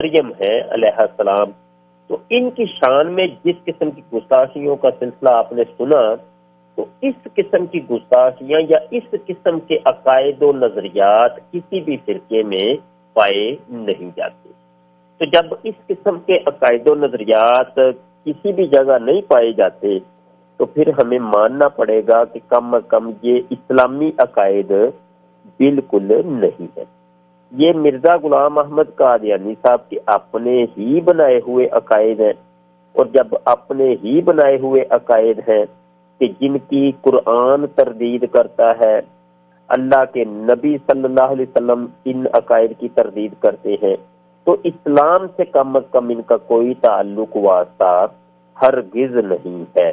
مریم ہے علیہ السلام، تو ان کی شان میں جس قسم کی گستاخیوں کا سلسلہ آپ نے سنا، تو اس قسم کی گستاخیاں یا اس قسم کے عقائد و نظریات کسی بھی فرقے میں پائے نہیں جاتے۔ تو جب اس قسم کے عقائد و نظریات کسی بھی جگہ نہیں پائے جاتے تو پھر ہمیں ماننا پڑے گا کہ کم از کم یہ اسلامی عقائد بالکل نہیں ہے۔ یہ مرزا غلام احمد قادیانی صاحب کے اپنے ہی بنائے ہوئے عقائد ہیں، اور جب اپنے ہی بنائے ہوئے عقائد ہیں کہ جن کی قرآن تردید کرتا ہے، اللہ کے نبی صلی اللہ علیہ وسلم ان عقائد کی تردید کرتے ہیں، تو اسلام سے کم از کم ان کا کوئی تعلق واسطہ ہرگز نہیں ہے۔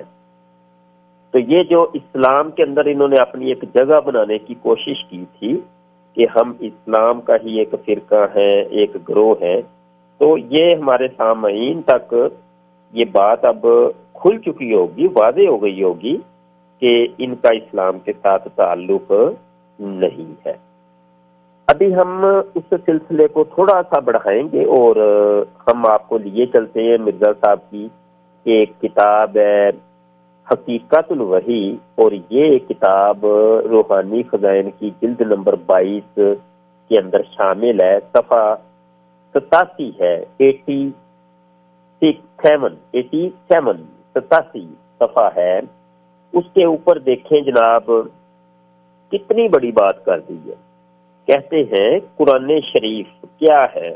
تو یہ جو اسلام کے اندر انہوں نے اپنی ایک جگہ بنانے کی کوشش کی تھی کہ ہم اسلام کا ہی ایک فرقہ ہے، ایک گروہ ہے، تو یہ ہمارے سامعین تک یہ بات اب کھل چکی ہوگی، واضح ہو گئی ہوگی کہ ان کا اسلام کے ساتھ تعلق نہیں ہے۔ ابھی ہم اس سلسلے کو تھوڑا سا بڑھائیں گے اور ہم آپ کو لیے چلتے ہیں مرزا صاحب کی ایک کتاب ہے حقیقت الوحی، اور یہ کتاب روحانی خزائن کی جلد نمبر 22 کے اندر شامل ہے، صفحہ 87 ہے، 87 صفحہ ہے۔ اس کے اوپر دیکھیں جناب کتنی بڑی بات کر دی ہے۔ کہتے ہیں قرآن شریف کیا ہے؟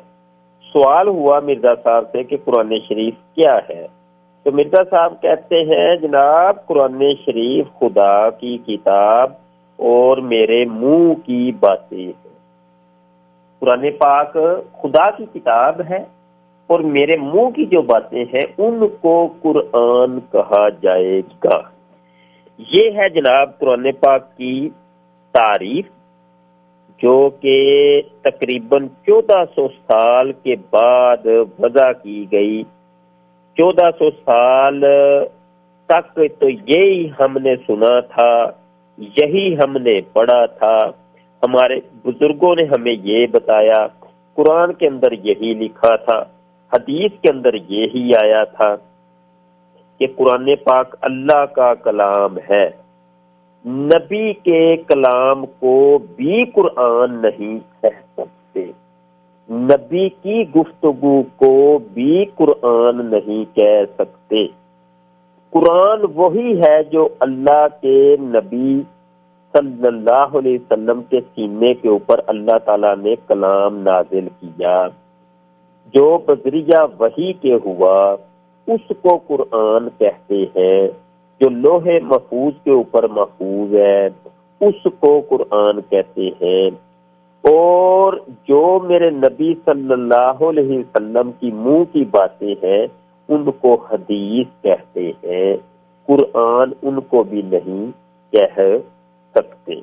سوال ہوا مرزا صاحب سے کہ قرآن شریف کیا ہے؟ تو مرزا صاحب کہتے ہیں جناب قرآن شریف خدا کی کتاب اور میرے منہ کی باتیں ہیں۔ قرآن پاک خدا کی کتاب ہے اور میرے منہ کی جو باتیں ہیں ان کو قرآن کہا جائے گا۔ یہ ہے جناب قرآن پاک کی تعریف، جو کہ تقریباً 1400 سال کے بعد وضع کی گئی۔ 1400 سال تک تو یہی ہم نے سنا تھا، یہی ہم نے پڑھا تھا، ہمارے بزرگوں نے ہمیں یہ بتایا، قرآن کے اندر یہی لکھا تھا، حدیث کے اندر یہی آیا تھا کہ قرآن پاک اللہ کا کلام ہے۔ نبی کے کلام کو بھی قرآن نہیں کہہ سکتے، نبی کی گفتگو کو بھی قرآن نہیں کہہ سکتے۔ قرآن وہی ہے جو اللہ کے نبی صلی اللہ علیہ وسلم کے سینے کے اوپر اللہ تعالیٰ نے کلام نازل کیا، جو بذریعہ وحی کے ہوا، اس کو قرآن کہتے ہیں۔ جو لوح محفوظ کے اوپر محفوظ ہے اس کو قرآن کہتے ہیں، اور جو میرے نبی صلی اللہ علیہ وسلم کی منہ کی باتیں ہیں ان کو حدیث کہتے ہیں، قرآن ان کو بھی نہیں کہہ سکتے۔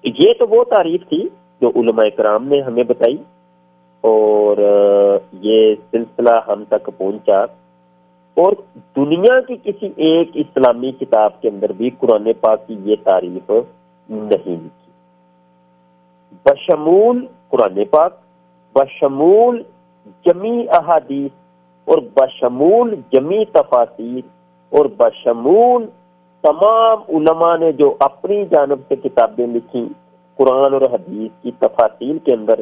یہ تو وہ تعریف تھی جو علماء کرام نے ہمیں بتائی، اور یہ سلسلہ ہم تک پہنچا، اور دنیا کی کسی ایک اسلامی کتاب کے اندر بھی قرآن پاک کی یہ تعریف نہیں لکھی، بشمول قرآن پاک، بشمول جمی احادیث، اور بشمول جمی تفاسیر، اور بشمول تمام علماء نے جو اپنی جانب سے کتابیں لکھی قرآن اور حدیث کی تفاصیل کے اندر،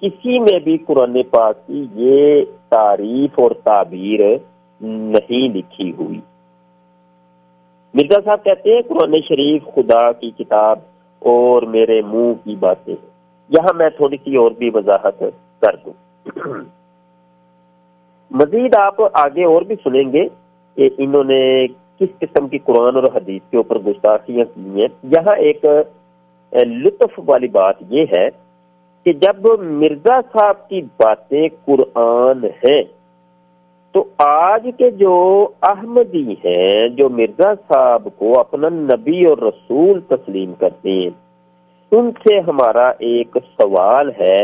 کسی میں بھی قرآن پاک کی یہ تعریف اور تعبیر نہیں لکھی ہوئی۔ مرزا صاحب کہتے ہیں قرآن شریف خدا کی کتاب اور میرے منہ کی باتیں۔ یہاں میں تھوڑی سی اور بھی وضاحت کر دوں۔ مزید آپ آگے اور بھی سنیں گے کہ انہوں نے کس قسم کی قرآن اور حدیث کے اوپر گستاخیاں کی ہیں۔ یہاں ایک لطف والی بات یہ ہے کہ جب مرزا صاحب کی باتیں قرآن ہیں تو آج کے جو احمدی ہیں، جو مرزا صاحب کو اپنا نبی اور رسول تسلیم کرتے ہیں، ان سے ہمارا ایک سوال ہے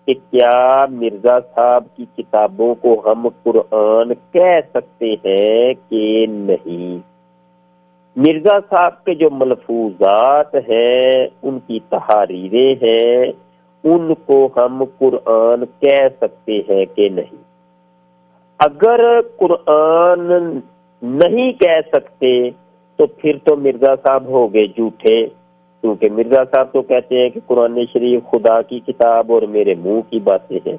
کہ کیا مرزا صاحب کی کتابوں کو ہم قرآن کہہ سکتے ہیں کہ نہیں؟ مرزا صاحب کے جو ملفوظات ہیں، ان کی تحریریں ہیں، ان کو ہم قرآن کہہ سکتے ہیں کہ نہیں؟ اگر قرآن نہیں کہہ سکتے تو پھر تو مرزا صاحب ہو گئے جھوٹے، کیونکہ مرزا صاحب تو کہتے ہیں کہ قرآن شریف خدا کی کتاب اور میرے منہ کی باتیں ہیں۔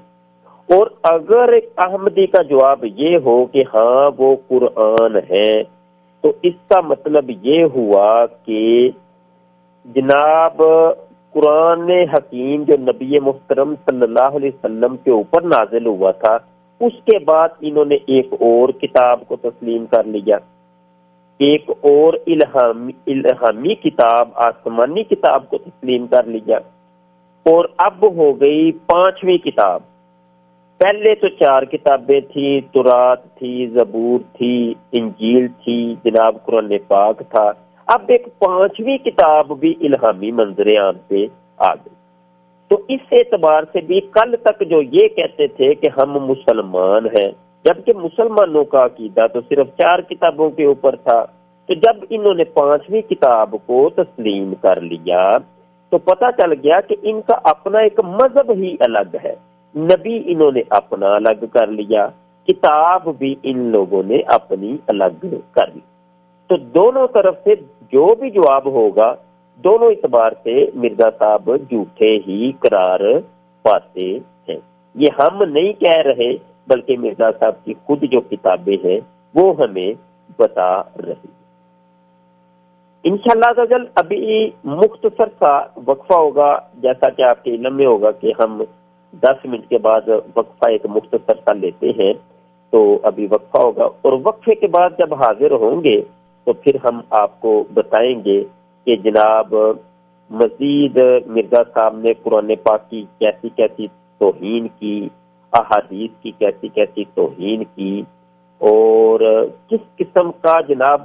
اور اگر احمدی کا جواب یہ ہو کہ ہاں وہ قرآن ہے، تو اس کا مطلب یہ ہوا کہ جناب قرآن حکیم جو نبی محترم صلی اللہ علیہ وسلم کے اوپر نازل ہوا تھا، اس کے بعد انہوں نے ایک اور کتاب کو تسلیم کر لیا، ایک اور الہامی کتاب، آسمانی کتاب کو تسلیم کر لیا، اور اب ہو گئی 5ویں کتاب۔ پہلے تو 4 کتابیں تھیں، تورات تھی، زبور تھی، انجیل تھی، جناب قرآن پاک تھا، اب ایک 5ویں کتاب بھی الہامی منظر عام پہ آ گئی۔ تو اس اعتبار سے بھی کل تک جو یہ کہتے تھے کہ ہم مسلمان ہیں، جبکہ مسلمانوں کا عقیدہ تو صرف 4 کتابوں کے اوپر تھا، تو جب انہوں نے 5ویں کتاب کو تسلیم کر لیا تو پتہ چل گیا کہ ان کا اپنا ایک مذہب ہی الگ ہے، نبی انہوں نے اپنا الگ کر لیا، کتاب بھی ان لوگوں نے اپنی الگ کر لی۔ تو دونوں طرف سے جو بھی جواب ہوگا، دونوں اعتبار سے مرزا صاحب جھوٹے ہی قرار پاتے ہیں۔ یہ ہم نہیں کہہ رہے، بلکہ مرزا صاحب کی خود جو کتابیں ہیں وہ ہمیں بتا رہی۔ انشاءاللہ تعالی ابھی مختصر سا وقفہ ہوگا، جیسا کہ آپ کے علم میں ہوگا کہ ہم 10 منٹ کے بعد وقفہ ایک مختصر سا لیتے ہیں، تو ابھی وقفہ ہوگا، اور وقفے کے بعد جب حاضر ہوں گے تو پھر ہم آپ کو بتائیں گے کہ جناب مزید مرزا صاحب نے قرآن پاک کی کیسی کیسی توہین کی، احادیث کی کیسی کیسی توہین کی، اور کس قسم کا جناب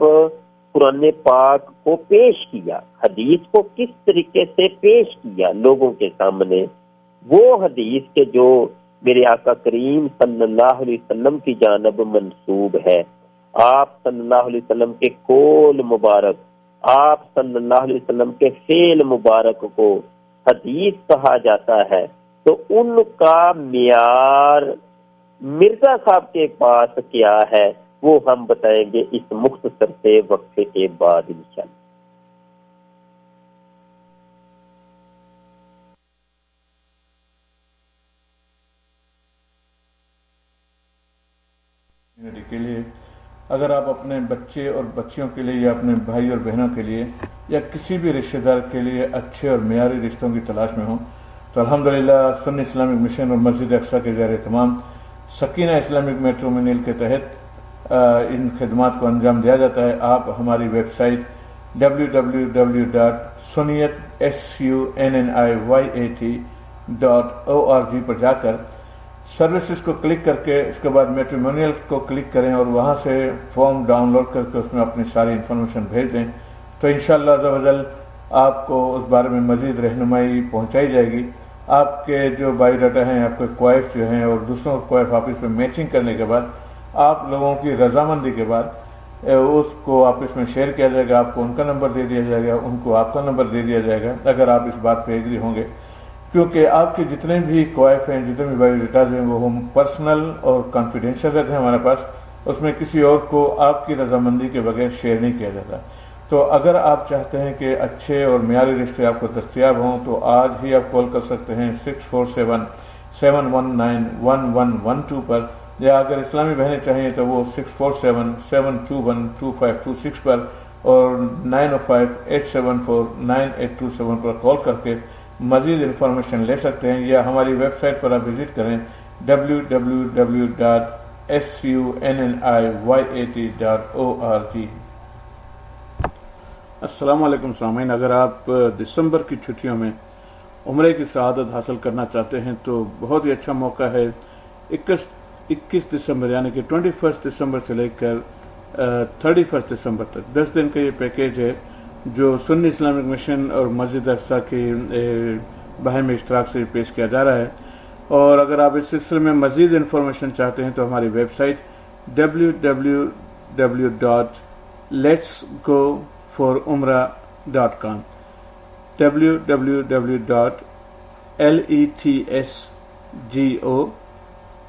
قرآن پاک کو پیش کیا، حدیث کو کس طریقے سے پیش کیا لوگوں کے سامنے، وہ حدیث کے جو میرے آقا کریم صلی اللہ علیہ وسلم کی جانب منسوب ہے، آپ صلی اللہ علیہ وسلم کے قول مبارک، آپ صلی اللہ علیہ وسلم کے فعل مبارک کو حدیث کہا جاتا ہے، تو ان کا معیار مرزا صاحب کے پاس کیا ہے وہ ہم بتائیں گے اس مختصر سے وقفے کے بعد انشاءاللہ۔ کے لیے اگر آپ اپنے بچے اور بچیوں کے لیے یا اپنے بھائی اور بہنوں کے لیے یا کسی بھی رشتہ دار کے لیے اچھے اور معیاری رشتوں کی تلاش میں ہوں تو الحمدللہ سنی اسلامک مشن اور مسجد اقصیٰ کے زیر اہتمام سکینہ اسلامک میٹرومینل کے تحت ان خدمات کو انجام دیا جاتا ہے۔ آپ ہماری ویب سائٹ www.sunniyat.org پر جا کر سروسز کو کلک کر کے اس کے بعد میٹریمونیل کو کلک کریں اور وہاں سے فارم ڈاؤن لوڈ کر کے اس میں اپنی ساری انفارمیشن بھیج دیں، تو انشاءاللہ عز و جل آپ کو اس بارے میں مزید رہنمائی پہنچائی جائے گی۔ آپ کے جو بایو ڈاٹا ہیں، آپ کے کوائف جو ہیں اور دوسروں کو کوائف آفس میں میچنگ کرنے کے بعد آپ لوگوں کی رضامندی کے بعد اس کو آپس میں شیئر کیا جائے گا، آپ کو ان کا نمبر دے دیا جائے گا، ان کو آپ کا نمبر دے دیا جائے گا اگر آپ اس بات پہ ایگری ہوں گے، کیونکہ آپ کے جتنے بھی کوائف ہیں، جتنے بھی بایو ڈیٹاز ہیں وہ ہم پرسنل اور کانفیڈینشیل رہتے ہیں ہمارے پاس، اس میں کسی اور کو آپ کی رضامندی کے بغیر شیئر نہیں کیا جاتا۔ تو اگر آپ چاہتے ہیں کہ اچھے اور معیاری رشتے آپ کو دستیاب ہوں تو آج ہی آپ کال کر سکتے ہیں 647-719-1112 پر، یا اگر اسلامی بہنیں چاہیں تو وہ 647-721-2526 پر اور 905-874-9827 پر کال کر کے مزید انفارمیشن لے سکتے ہیں، یا ہماری ویب سائٹ پر آپ وزٹ کریں www.sunniyat.org۔ السلام علیکم سامعین، اگر آپ دسمبر کی چھٹیوں میں عمرے کی سعادت حاصل کرنا چاہتے ہیں تو بہت ہی اچھا موقع ہے۔ 21 دسمبر یعنی کہ 21 دسمبر سے لے کر 31 دسمبر تک 10 دن کا یہ پیکیج ہے جو سنی اسلامک مشن اور مسجد اقصیٰ کی باہمی اشتراک سے پیش کیا جا رہا ہے۔ اور اگر آپ اس سلسلے میں مزید انفارمیشن چاہتے ہیں تو ہماری website www.letsgoforumrah.com www.letsgoforumrah.com LETSGO,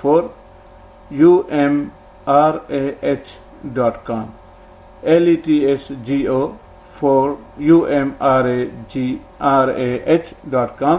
4 umrah.com, LETSGO 4 umrah.com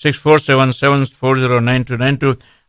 6477409292।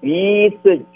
20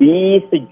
20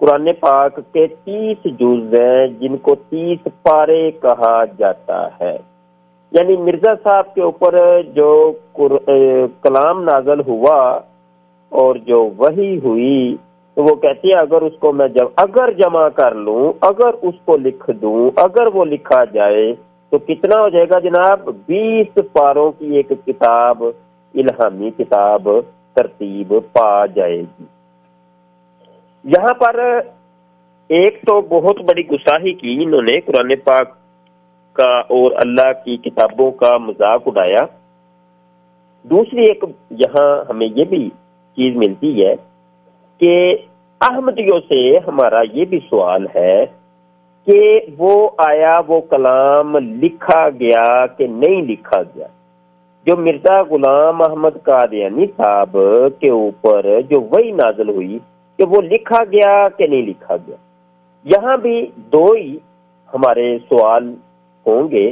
قرآن پاک کے 30 جز ہیں جن کو 30 پارے کہا جاتا ہے. یعنی مرزا صاحب کے اوپر جو کلام نازل ہوا اور جو وحی ہوئی تو وہ کہتے ہیں اگر اس کو میں اگر جمع کر لوں، اگر اس کو لکھ دوں، اگر وہ لکھا جائے تو کتنا ہو جائے گا جناب؟ 20 پاروں کی ایک کتاب، الہامی کتاب ترتیب پا جائے گی. یہاں پر ایک تو بہت بڑی گستاخی کی انہوں نے، قرآن پاک کا اور اللہ کی کتابوں کا مذاق اڑایا. دوسری ایک یہاں ہمیں یہ بھی چیز ملتی ہے کہ احمدیوں سے ہمارا یہ بھی سوال ہے کہ وہ آیا وہ کلام لکھا گیا کہ نہیں لکھا گیا؟ جو مرزا غلام احمد قادیانی صاحب کے اوپر جو وحی نازل ہوئی کہ وہ لکھا گیا کہ نہیں لکھا گیا؟ یہاں بھی دو ہی ہمارے سوال ہوں گے،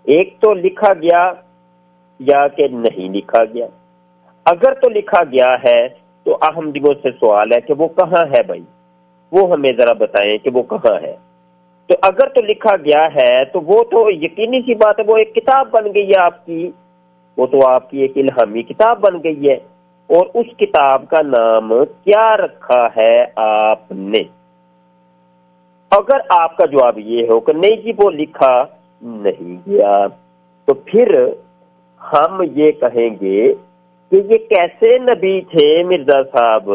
ایک تو لکھا گیا یا کہ نہیں لکھا گیا. اگر تو لکھا گیا ہے تو احمدیوں سے سوال ہے کہ وہ کہاں ہے بھائی، وہ ہمیں ذرا بتائیں کہ وہ کہاں ہے. تو اگر تو لکھا گیا ہے تو وہ تو یقینی سی بات ہے وہ ایک کتاب بن گئی ہے آپ کی، وہ تو آپ کی ایک الہامی کتاب بن گئی ہے. اور اس کتاب کا نام کیا رکھا ہے آپ نے؟ اگر آپ کا جواب یہ ہو کہ نہیں جی وہ لکھا نہیں گیا تو پھر ہم یہ کہیں گے کہ یہ کیسے نبی تھے مرزا صاحب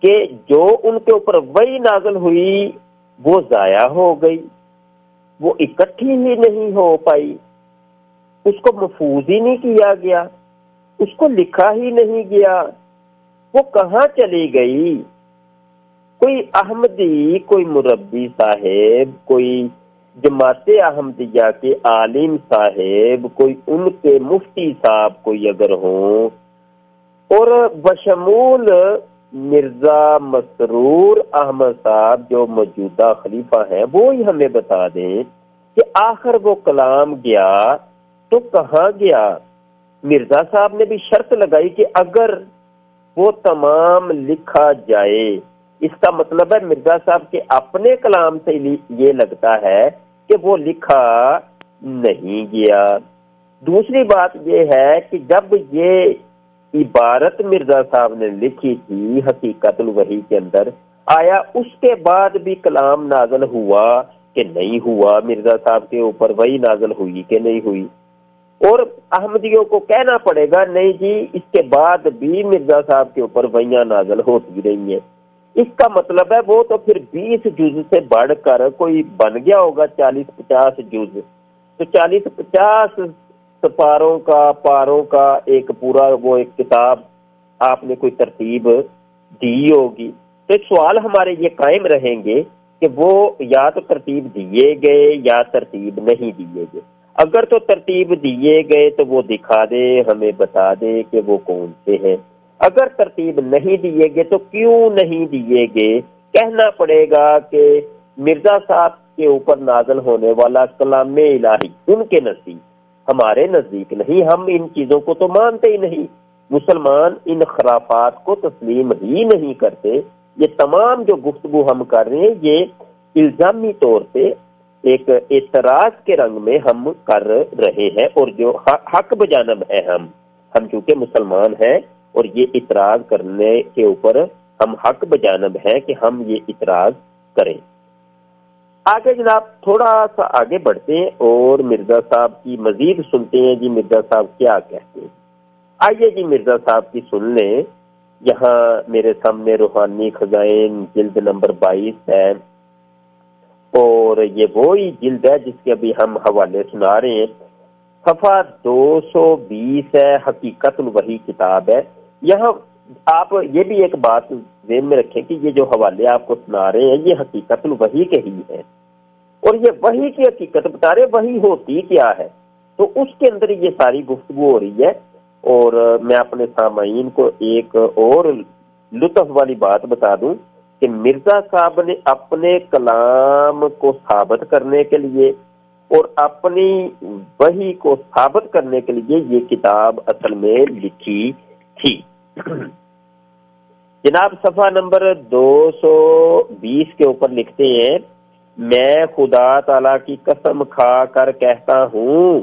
کہ جو ان کے اوپر وحی نازل ہوئی وہ ضائع ہو گئی، وہ اکٹھی ہی نہیں ہو پائی، اس کو محفوظ ہی نہیں کیا گیا، اس کو لکھا ہی نہیں گیا، وہ کہاں چلی گئی؟ کوئی احمدی، کوئی مربی صاحب، کوئی جماعت احمدیہ کے عالم صاحب، کوئی ان کے مفتی صاحب کوئی اگر ہوں اور بشمول مرزا مسرور احمد صاحب جو موجودہ خلیفہ ہیں وہ ہی ہمیں بتا دیں کہ آخر وہ کلام گیا تو کہاں گیا. مرزا صاحب نے بھی شرط لگائی کہ اگر وہ تمام لکھا جائے، اس کا مطلب ہے مرزا صاحب کے اپنے کلام سے یہ لگتا ہے کہ وہ لکھا نہیں گیا. دوسری بات یہ ہے کہ جب یہ عبارت مرزا صاحب نے لکھی تھی حقیقت الوحی کے اندر، آیا اس کے بعد بھی کلام نازل ہوا کہ نہیں ہوا؟ مرزا صاحب کے اوپر وحی نازل ہوئی کہ نہیں ہوئی؟ اور احمدیوں کو کہنا پڑے گا نہیں جی اس کے بعد بھی مرزا صاحب کے اوپر وحیاں نازل ہوتی رہی ہیں. اس کا مطلب ہے وہ تو پھر 20 جز سے بڑھ کر کوئی بن گیا ہوگا 40-50 جز. تو 40-50 پاروں کا ایک پورا وہ ایک کتاب آپ نے کوئی ترتیب دی ہوگی. تو سوال ہمارے یہ قائم رہیں گے کہ وہ یا تو ترتیب دیے گئے یا ترتیب نہیں دیے گئے. اگر تو ترتیب دیے گئے تو وہ دکھا دے، ہمیں بتا دے کہ وہ کون سے ہیں. اگر ترتیب نہیں دیے گئے تو کیوں نہیں دیے گئے؟ کہنا پڑے گا کہ مرزا صاحب کے اوپر نازل ہونے والا کلام الہی ان کے نزدیک، ہمارے نزدیک نہیں، ہم ان چیزوں کو تو مانتے ہی نہیں. مسلمان ان خرافات کو تسلیم ہی نہیں کرتے. یہ تمام جو گفتگو ہم کر رہے ہیں یہ الزامی طور پہ ایک اعتراض کے رنگ میں ہم کر رہے ہیں، اور جو حق بجانب ہے ہم چونکہ مسلمان ہیں اور یہ اعتراض کرنے کے اوپر ہم حق بجانب ہیں کہ ہم یہ اعتراض کریں. آگے جناب تھوڑا سا آگے بڑھتے ہیں اور مرزا صاحب کی مزید سنتے ہیں جی مرزا صاحب کیا کہتے ہیں. آئیے جی مرزا صاحب کی سن لیں. یہاں میرے سامنے روحانی خزائن جلد نمبر 22 ہے اور یہ وہی جلد ہے جس کے ابھی ہم حوالے سنا رہے ہیں. صفحہ 220 ہے، حقیقت الوحی کتاب ہے. یہاں آپ یہ بھی ایک بات ذہن میں رکھیں کہ یہ جو حوالے آپ کو سنا رہے ہیں یہ حقیقت الوحی کے ہی ہیں اور یہ وحی کی حقیقت بتا رہے وحی ہوتی کیا ہے. تو اس کے اندر یہ ساری گفتگو ہو رہی ہے. اور میں اپنے سامعین کو ایک اور لطف والی بات بتا دوں کہ مرزا صاحب نے اپنے کلام کو ثابت کرنے کے لیے اور اپنی وحی کو ثابت کرنے کے لیے یہ کتاب اصل میں لکھی تھی. جناب صفحہ نمبر 220 کے اوپر لکھتے ہیں میں خدا تعالیٰ کی قسم کھا کر کہتا ہوں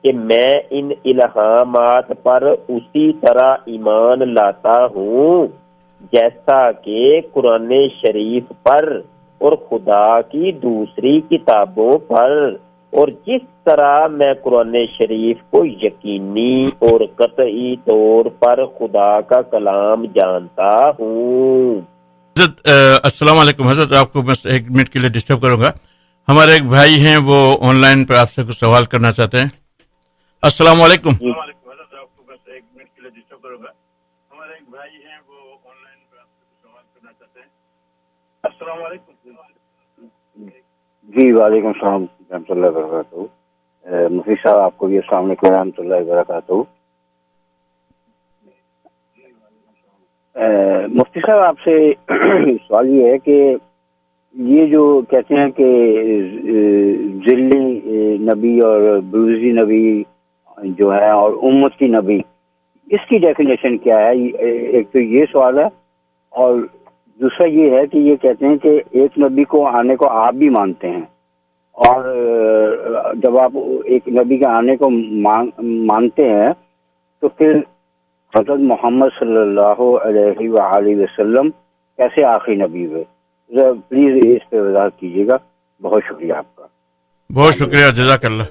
کہ میں ان الہامات پر اسی طرح ایمان لاتا ہوں جیسا کہ قرآن شریف پر اور خدا کی دوسری کتابوں پر، اور جس طرح میں قرآن شریف کو یقینی اور قطعی طور پر خدا کا کلام جانتا ہوں۔ حضرت السلام علیکم حضرت، آپ کو بس 1 منٹ کے لیے ڈسٹرب کروں گا۔ ہمارے ایک بھائی ہیں وہ آن لائن پہ آپ سے کچھ سوال کرنا چاہتے ہیں۔ السلام علیکم۔ حضرت آپ کو بس 1 منٹ کے لیے ڈسٹرب کروں گا۔ ہمارے ایک بھائی ہیں وہ آن لائن پہ آپ سے کچھ سوال کرنا چاہتے ہیں۔ السلام علیکم۔ جی وعلیکم السلام رحمۃ اللہ وبرکاتہ۔ مفتی صاحب آپ کو بھی السلام علیکم رحمۃ اللہ وبرکاتہ۔ مفتی صاحب آپ سے سوال یہ ہے کہ یہ جو کہتے ہیں کہ ذلی نبی اور بروزی نبی جو ہے اور امتی نبی، اس کی ڈیفینیشن کیا ہے؟ ایک تو یہ سوال ہے، اور دوسرا یہ ہے کہ یہ کہتے ہیں کہ ایک نبی کو آنے کو آپ بھی مانتے ہیں، اور جب آپ ایک نبی کے آنے کو مانتے ہیں تو پھر حضرت محمد صلی اللہ علیہ وآلہ وسلم کیسے آخری نبی ہوئے؟ پلیز اس پہ وضاحت کیجیے گا، بہت شکریہ آپ کا۔ بہت شکریہ، جزاک اللہ۔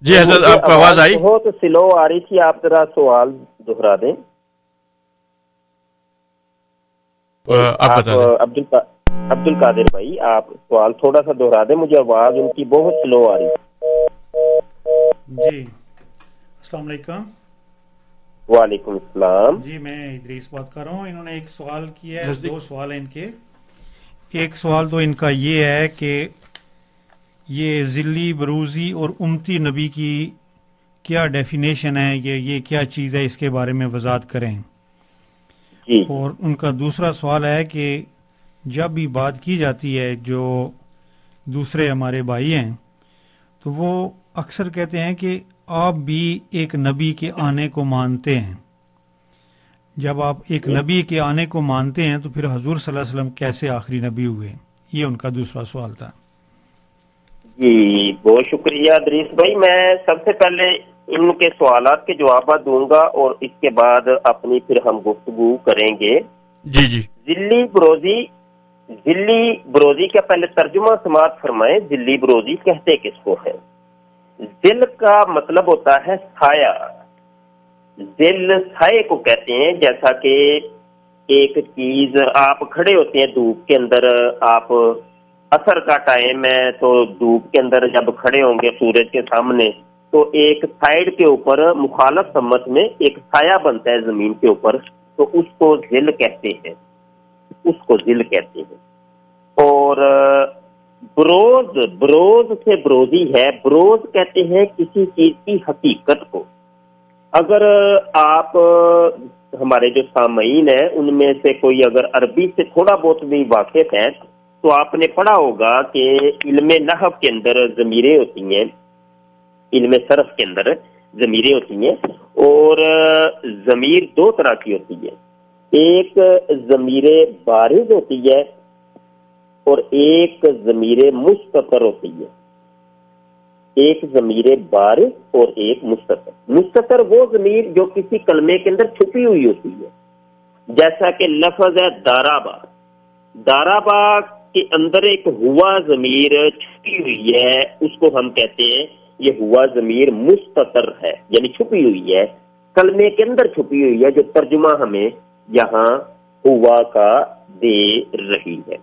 جی حضرت آپ کو آواز آئی؟ بہت سلو آ رہی تھی، آپ ذرا سوال دہرا دیں۔ آپ عبد القادر بھائی آپ سوال تھوڑا سا دہرا دیں، مجھے آواز ان کی بہت سلو آ رہی ہے۔ جی السلام علیکم۔ وعلیکم السلام۔ جی میں ادریس بات کر رہا ہوں۔ انہوں نے ایک سوال کیا ہے، 2 سوال ہیں ان کے۔ ایک سوال تو ان کا یہ ہے کہ یہ ذلی بروزی اور امتی نبی کی کیا ڈیفینیشن ہے، یہ کیا چیز ہے، اس کے بارے میں وضاحت کریں۔ جی۔ اور ان کا دوسرا سوال ہے کہ جب بھی بات کی جاتی ہے جو دوسرے ہمارے بھائی ہیں تو وہ اکثر کہتے ہیں کہ آپ بھی ایک نبی کے آنے کو مانتے ہیں۔ جب آپ ایک نبی کے آنے کو مانتے ہیں تو پھر حضور صلی اللہ علیہ وسلم کیسے آخری نبی ہوئے؟ یہ ان کا دوسرا سوال تھا۔ جی بہت شکریہ ادریس بھائی، میں سب سے پہلے ان کے سوالات کے جوابات دوں گا اور اس کے بعد اپنی پھر ہم گفتگو کریں گے۔ جی جی۔ ذلی بروزی کا پہلے ترجمہ سماعت فرمائیں۔ ذلی بروزی کہتے کس کو ہے؟ ذل کا مطلب ہوتا ہے سایہ، ذل سائے کو کہتے ہیں۔ جیسا کہ ایک چیز آپ کھڑے ہوتے ہیں دھوپ کے اندر، آپ اثر کا ٹائم ہے تو دھوپ کے اندر جب کھڑے ہوں گے سورج کے سامنے تو ایک سائیڈ کے اوپر مخالف سمت میں ایک سایہ بنتا ہے زمین کے اوپر، تو اس کو ذل کہتے ہیں، اس کو ذل کہتے ہیں۔ اور بروز سے بروزی ہے، بروز کہتے ہیں کسی چیز کی حقیقت کو۔ اگر آپ ہمارے جو سامعین ہیں ان میں سے کوئی اگر عربی سے تھوڑا بہت بھی واقف ہے تو آپ نے پڑھا ہوگا کہ علم نحو کے اندر ضمیریں ہوتی ہیں، علم صرف کے اندر ضمیریں ہوتی ہیں، اور ضمیر 2 طرح کی ہوتی ہے۔ ایک ضمیر بارز ہوتی ہے اور ایک ضمیر مستتر ہوتی ہے۔ ایک ضمیر بارز اور ایک مستتر۔ مستتر وہ ضمیر جو کسی کلمے کے اندر چھپی ہوئی ہوتی ہے، جیسا کہ لفظ ہے دارابا، دارابا کے اندر ایک ہوا ضمیر چھپی ہوئی ہے، اس کو ہم کہتے ہیں یہ ہوا ضمیر مستتر ہے، یعنی چھپی ہوئی ہے، کلمے کے اندر چھپی ہوئی ہے، جو ترجمہ ہمیں یہاں ہوا کا دے رہی ہے۔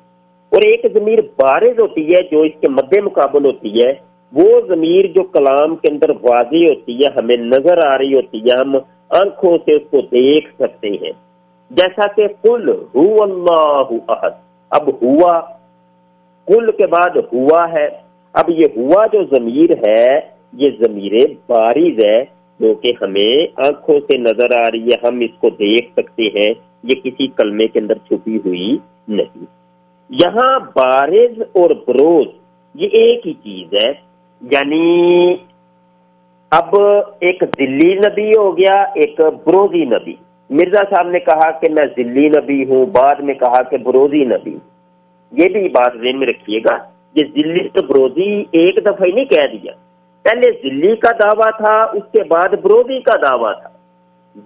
اور ایک ضمیر بارز ہوتی ہے جو اس کے مد مقابل ہوتی ہے، وہ ضمیر جو کلام کے اندر واضح ہوتی ہے، ہمیں نظر آ رہی ہوتی ہے، ہم آنکھوں سے اس کو دیکھ سکتے ہیں، جیسا کہ قل هو اللہ احد۔ اب ہوا، قل کے بعد ہوا ہے، اب یہ ہوا جو ضمیر ہے یہ ضمیر بارز ہے جو کہ ہمیں آنکھوں سے نظر آ رہی ہے، ہم اس کو دیکھ سکتے ہیں، یہ کسی کلمے کے اندر چھپی ہوئی نہیں۔ یہاں بارز اور بروز یہ ایک ہی چیز ہے، یعنی اب ایک ذلی نبی ہو گیا، ایک بروزی نبی۔ مرزا صاحب نے کہا کہ میں ذلی نبی ہوں، بعد میں کہا کہ بروزی نبی ہوں۔ یہ بھی بات ذہن میں رکھیے گا، یہ ذلی تو بروزی ایک دفعہ ہی نہیں کہہ دیا، پہلے ذلی کا دعویٰ تھا، اس کے بعد بروزی کا دعویٰ تھا۔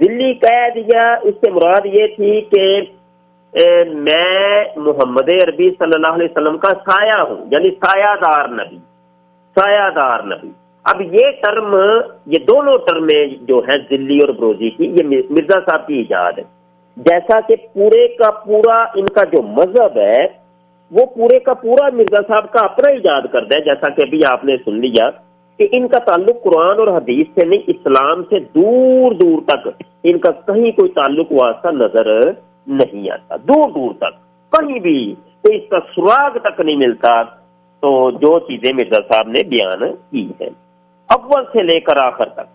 ذلی کہہ دیا، اس سے مراد یہ تھی کہ میں محمد عربی صلی اللہ علیہ وسلم کا سایہ ہوں، یعنی سایہ دار نبی، سایہ دار نبی۔ اب یہ ٹرم، یہ دونوں ٹرمیں جو ہیں ذلی اور بروزی کی، یہ مرزا صاحب کی ایجاد ہے۔ جیسا کہ پورے کا پورا ان کا جو مذہب ہے وہ پورے کا پورا مرزا صاحب کا اپنا ایجاد کرتا ہے، جیسا کہ ابھی آپ نے سن لیا کہ ان کا تعلق قرآن اور حدیث سے نہیں، اسلام سے دور دور تک ان کا کہیں کوئی تعلق واسطہ نظر نہیں آتا، دور دور تک کہیں بھی کوئی اس کا سراغ تک نہیں ملتا۔ تو جو چیزیں مرزا صاحب نے بیان کی ہیں اول سے لے کر آخر تک،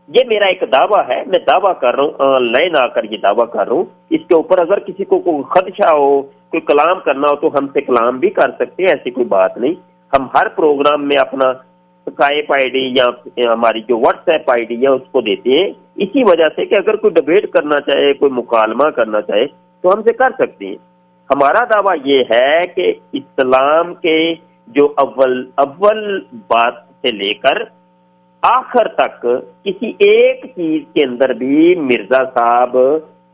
یہ میرا ایک دعویٰ ہے، میں دعویٰ کر رہا ہوں، آن لائن آ کر یہ دعویٰ کر رہا ہوں۔ اس کے اوپر اگر کسی کو کوئی خدشہ ہو، کوئی کلام کرنا ہو تو ہم سے کلام بھی کر سکتے ہیں، ایسی کوئی بات نہیں۔ ہم ہر پروگرام میں اپنا اسکائپ آئی ڈی یا ہماری جو واٹس ایپ آئی ڈی ہے اس کو دیتے ہیں، اسی وجہ سے کہ اگر کوئی ڈبیٹ کرنا چاہے، کوئی مکالمہ کرنا چاہے تو ہم سے کر سکتے ہیں۔ ہمارا دعویٰ یہ ہے کہ اسلام کے جو اول بات سے لے کر آخر تک کسی ایک چیز کے اندر بھی مرزا صاحب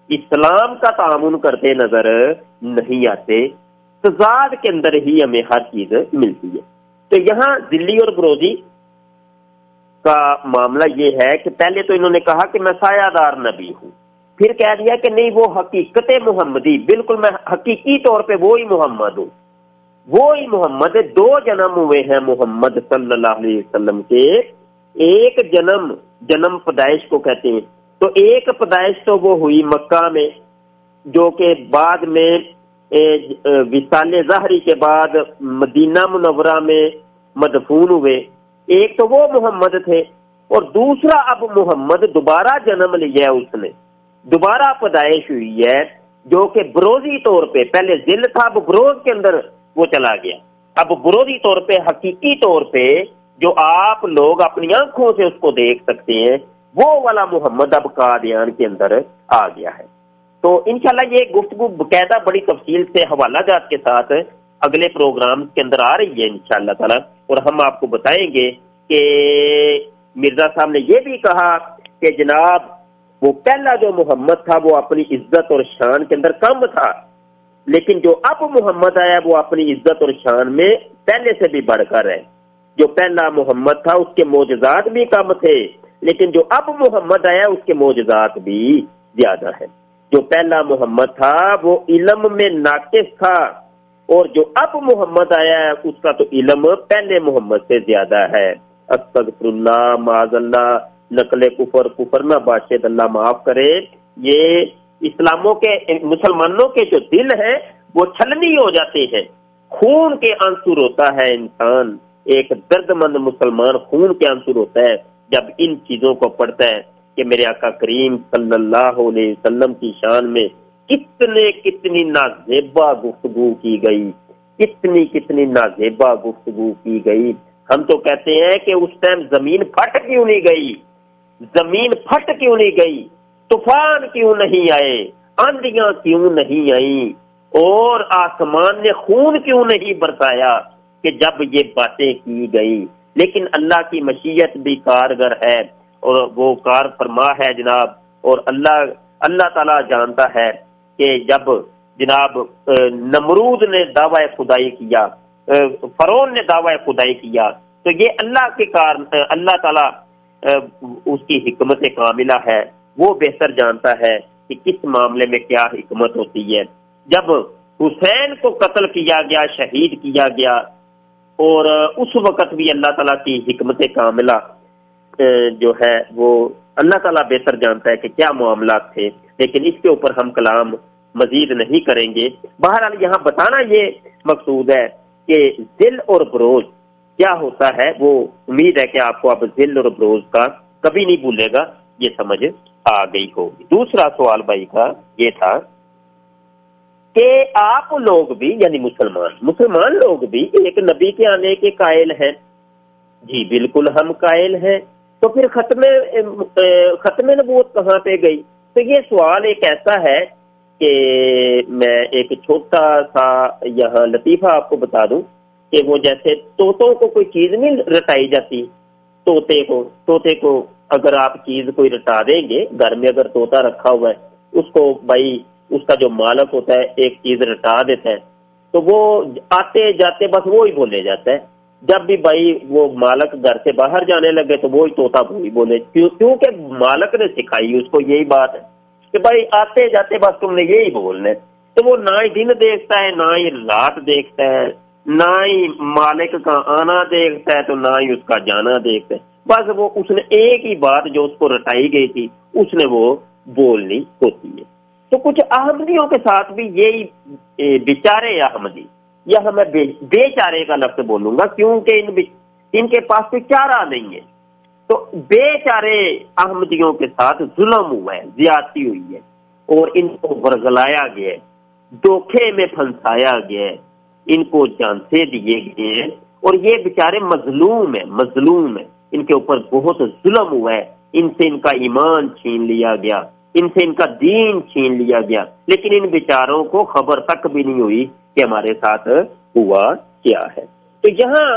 اسلام کا تعاون کرتے نظر نہیں آتے، تضاد کے اندر ہی ہمیں ہر چیز ملتی ہے۔ تو یہاں ذلی اور بروزی کا معاملہ یہ ہے کہ پہلے تو انہوں نے کہا کہ میں سایہ دار نبی ہوں، پھر کہہ دیا کہ نہیں وہ حقیقت محمدی، بالکل میں حقیقی طور پہ وہی محمد ہوں، وہی محمد۔ دو جنم ہوئے ہیں محمد صلی اللہ علیہ وسلم کے، ایک جنم پیدائش کو کہتے ہیں، تو ایک پیدائش تو وہ ہوئی مکہ میں جو کہ بعد میں وصال ظاہری کے بعد مدینہ منورہ میں مدفون ہوئے، ایک تو وہ محمد تھے، اور دوسرا اب محمد دوبارہ جنم لیا ہے، اس نے دوبارہ پیدائش ہوئی ہے جو کہ بروزی طور پہ، پہلے ذل تھا اب بروز کے اندر وہ چلا گیا، اب بروزی طور پہ حقیقی طور پہ جو آپ لوگ اپنی آنکھوں سے اس کو دیکھ سکتے ہیں، وہ والا محمد اب قادیان کے اندر آ گیا ہے۔ تو انشاءاللہ یہ گفتگو باقاعدہ بڑی تفصیل سے حوالہ جات کے ساتھ اگلے پروگرام کے اندر آ رہی ہے انشاءاللہ تعالی، اور ہم آپ کو بتائیں گے کہ مرزا صاحب نے یہ بھی کہا کہ جناب وہ پہلا جو محمد تھا وہ اپنی عزت اور شان کے اندر کم تھا، لیکن جو اب محمد آیا وہ اپنی عزت اور شان میں پہلے سے بھی بڑھ کر ہے۔ جو پہلا محمد تھا اس کے معجزات بھی کم تھے، لیکن جو اب محمد آیا اس کے معجزات بھی زیادہ ہیں۔ جو پہلا محمد تھا وہ علم میں ناقص تھا، اور جو اب محمد آیا ہے اس کا تو علم پہلے محمد سے زیادہ ہے۔ استغفر اللہ، معاذ اللہ، نقل کفر نہ باشد، اللہ معاف کرے۔ یہ اسلاموں کے مسلمانوں کے جو دل ہیں وہ چھلنی ہو جاتے ہیں، خون کے آنسو روتا ہے انسان، ایک درد مند مسلمان خون کے آنسو روتا ہے جب ان چیزوں کو پڑھتا ہے کہ میرے آقا کریم صلی اللہ علیہ وسلم کی شان میں کتنی نازیبا گفتگو کی گئی، کتنی نازیبا گفتگو کی گئی۔ ہم تو کہتے ہیں کہ اس ٹائم زمین پھٹ کیوں نہیں گئی، زمین پھٹ کیوں نہیں گئی، طوفان کیوں نہیں آئے، آندیاں کیوں نہیں آئیں، اور آسمان نے خون کیوں نہیں برسایا کہ جب یہ باتیں کی گئی۔ لیکن اللہ کی مشیت بھی کارگر ہے اور وہ کار فرما ہے جناب، اور اللہ تعالیٰ جانتا ہے کہ جب جناب نمرود نے دعوی خدائی کیا، فرعون نے دعوی خدائی کیا، تو یہ اللہ تعالیٰ اس کی حکمت کاملہ ہے، وہ بہتر جانتا ہے کہ کس معاملے میں کیا حکمت ہوتی ہے۔ جب حسین کو قتل کیا گیا، شہید کیا گیا، اور اس وقت بھی اللہ تعالیٰ کی حکمت کاملہ جو ہے وہ اللہ تعالیٰ بہتر جانتا ہے کہ کیا معاملات تھے، لیکن اس کے اوپر ہم کلام مزید نہیں کریں گے۔ بہرحال یہاں بتانا یہ مقصود ہے کہ ذل اور بروز کیا ہوتا ہے، وہ امید ہے کہ آپ کو اب ذل اور بروز کا کبھی نہیں بھولے گا، یہ سمجھ آ گئی ہوگی۔ دوسرا سوال بھائی کا یہ تھا کہ آپ لوگ بھی یعنی مسلمان لوگ بھی ایک نبی کے آنے کے قائل ہیں۔ جی بالکل ہم قائل ہیں، تو پھر ختم نبوت کہاں پہ گئی؟ تو یہ سوال ایک ایسا ہے کہ میں ایک چھوٹا سا یہاں لطیفہ آپ کو بتا دوں کہ وہ جیسے طوطوں کو کوئی چیز نہیں رٹائی جاتی، طوطے کو اگر آپ چیز کوئی رٹا دیں گے، گھر میں اگر طوطا رکھا ہوا ہے، اس کو بھائی اس کا جو مالک ہوتا ہے ایک چیز رٹا دیتا ہے تو وہ آتے جاتے بس وہی بولے جاتا ہے. جب بھی بھائی وہ مالک گھر سے باہر جانے لگے تو وہی طوطا وہی بولے، کیونکہ مالک نے سکھائی اس کو یہی بات ہے کہ بھائی آتے جاتے بس تم نے یہی بولنا ہے. تو وہ نہ ہی دن دیکھتا ہے، نہ ہی رات دیکھتا ہے، نہ ہی مالک کا آنا دیکھتا ہے، تو نہ ہی اس کا جانا دیکھتا ہے. بس وہ اس نے ایک ہی بات جو اس کو رٹائی گئی تھی اس نے وہ بولنی ہوتی ہے. تو کچھ احمدیوں کے ساتھ بھی یہی بیچارے احمدی، یا میں بے چارے کا لفظ بولوں گا کیونکہ ان کے پاس کوئی چارہ نہیں ہے. تو بے چارے احمدیوں کے ساتھ ظلم ہوا ہے، زیادتی ہوئی ہے، اور ان کو ورگلایا گیا ہے، دھوکے میں پھنسایا گیا ہے، ان کو جانسے دیے گئے ہیں، اور یہ بیچارے مظلوم ہیں. ان کے اوپر بہت ظلم ہوا ہے، ان سے ان کا ایمان چھین لیا گیا، ان سے ان کا دین چھین لیا گیا، لیکن ان بیچاروں کو خبر تک بھی نہیں ہوئی کہ ہمارے ساتھ ہوا کیا ہے. تو یہاں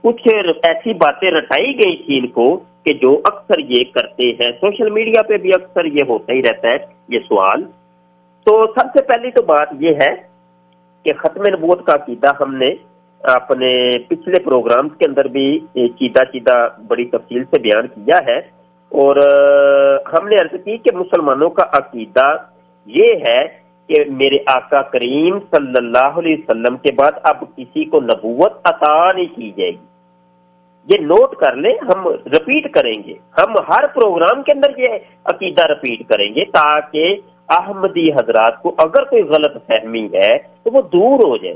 کچھ ایسی باتیں رٹائی گئی تھی ان کو کہ جو اکثر یہ کرتے ہیں، سوشل میڈیا پہ بھی اکثر یہ ہوتا ہی رہتا ہے یہ سوال. تو سب سے پہلی تو بات یہ ہے کہ ختم نبوت کا عقیدہ ہم نے اپنے پچھلے پروگرامز کے اندر بھی چیدہ بڑی تفصیل سے بیان کیا ہے، اور ہم نے عرض کی کہ مسلمانوں کا عقیدہ یہ ہے کہ میرے آقا کریم صلی اللہ علیہ وسلم کے بعد اب کسی کو نبوت عطا نہیں کی جائے گی. یہ نوٹ کر لیں، ہم رپیٹ کریں گے، ہم ہر پروگرام کے اندر یہ عقیدہ رپیٹ کریں گے تاکہ احمدی حضرات کو اگر کوئی غلط فہمی ہے تو وہ دور ہو جائے.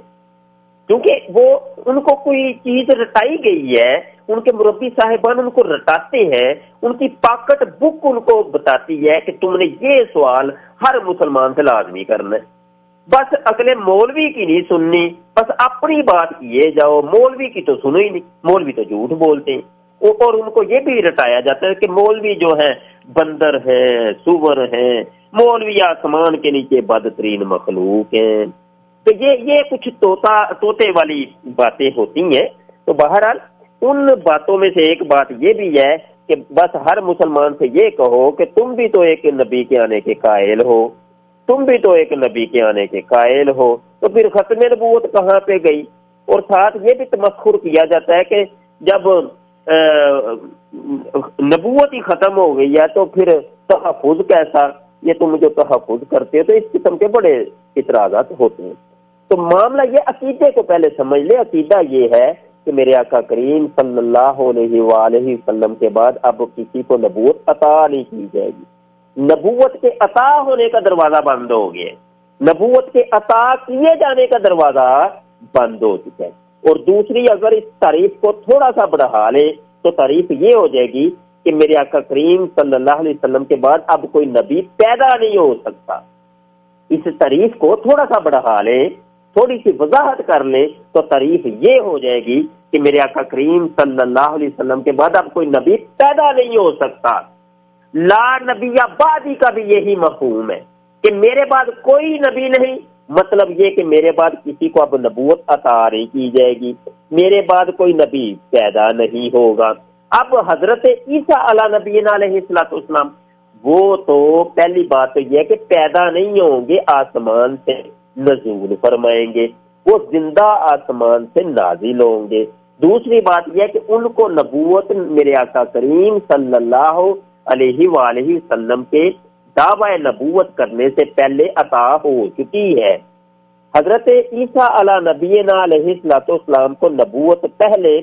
کیونکہ وہ ان کو کوئی چیز رٹائی گئی ہے، ان کے مربی صاحبان ان کو رٹاتے ہیں، ان کی پاکٹ بک ان کو بتاتی ہے کہ تم نے یہ سوال ہر مسلمان سے لازمی کرنا ہے. بس اگلے مولوی کی نہیں سننی، بس اپنی بات کیے جاؤ، مولوی کی تو سنو ہی نہیں، مولوی تو جھوٹ بولتے ہیں. اور ان کو یہ بھی رٹایا جاتا ہے کہ مولوی جو ہیں بندر ہیں، سور ہیں، مولوی آسمان کے نیچے بدترین مخلوق ہیں. تو یہ کچھ طوطے والی باتیں ہوتی ہیں. تو بہرحال ان باتوں میں سے ایک بات یہ بھی ہے کہ بس ہر مسلمان سے یہ کہو کہ تم بھی تو ایک نبی کے آنے کے قائل ہو، تم بھی تو ایک نبی کے آنے کے قائل ہو. تو پھر ختم نبوت کہاں پہ گئی؟ اور ساتھ یہ بھی تمسخر کیا جاتا ہے کہ جب نبوت ہی ختم ہو گئی ہے تو پھر تحفظ کیسا؟ یہ تم جو تحفظ کرتے ہو. تو اس قسم کے بڑے اعتراضات ہوتے ہیں. تو معاملہ یہ عقیدے کو پہلے سمجھ لے. عقیدہ یہ ہے کہ میرے آقا کریم صلی اللہ علیہ وآلہ وسلم کے بعد اب کسی کو نبوت عطا نہیں کی جائے گی. نبوت کے عطا ہونے کا دروازہ بند ہو گیا، نبوت کے عطا کیے جانے کا دروازہ بند ہو چکا ہے. اور دوسری اگر اس تعریف کو تھوڑا سا بڑھا لے تو تعریف یہ ہو جائے گی کہ میرے آقا کریم صلی اللہ علیہ وسلم کے بعد اب کوئی نبی پیدا نہیں ہو سکتا. اس تعریف کو تھوڑا سا بڑھا لے، تھوڑی سی وضاحت کر لے تو تعریف یہ ہو جائے گی کہ میرے آقا کریم صلی اللہ علیہ وسلم کے بعد اب کوئی نبی پیدا نہیں ہو سکتا. لا نبی بعدی کا بھی یہی مفہوم ہے کہ میرے بعد کوئی نبی نہیں. مطلب یہ کہ میرے بعد کسی کو اب نبوت عطا نہیں کی جائے گی، میرے بعد کوئی نبی پیدا نہیں ہوگا. اب حضرت عیسیٰ علیہ نبینا علیہ السلام وہ تو پہلی بات تو یہ ہے کہ پیدا نہیں ہوں گے، آسمان سے نزول فرمائیں گے، وہ زندہ آسمان سے نازل ہوں گے. دوسری بات یہ ہے کہ ان کو نبوت میرے آقا کریم صلی اللہ علیہ وآلہ وسلم کے دعوی نبوت کرنے سے پہلے عطا ہو چکی ہے. حضرت عیسیٰ علیہ نبینا علیہ السلام کو نبوت پہلے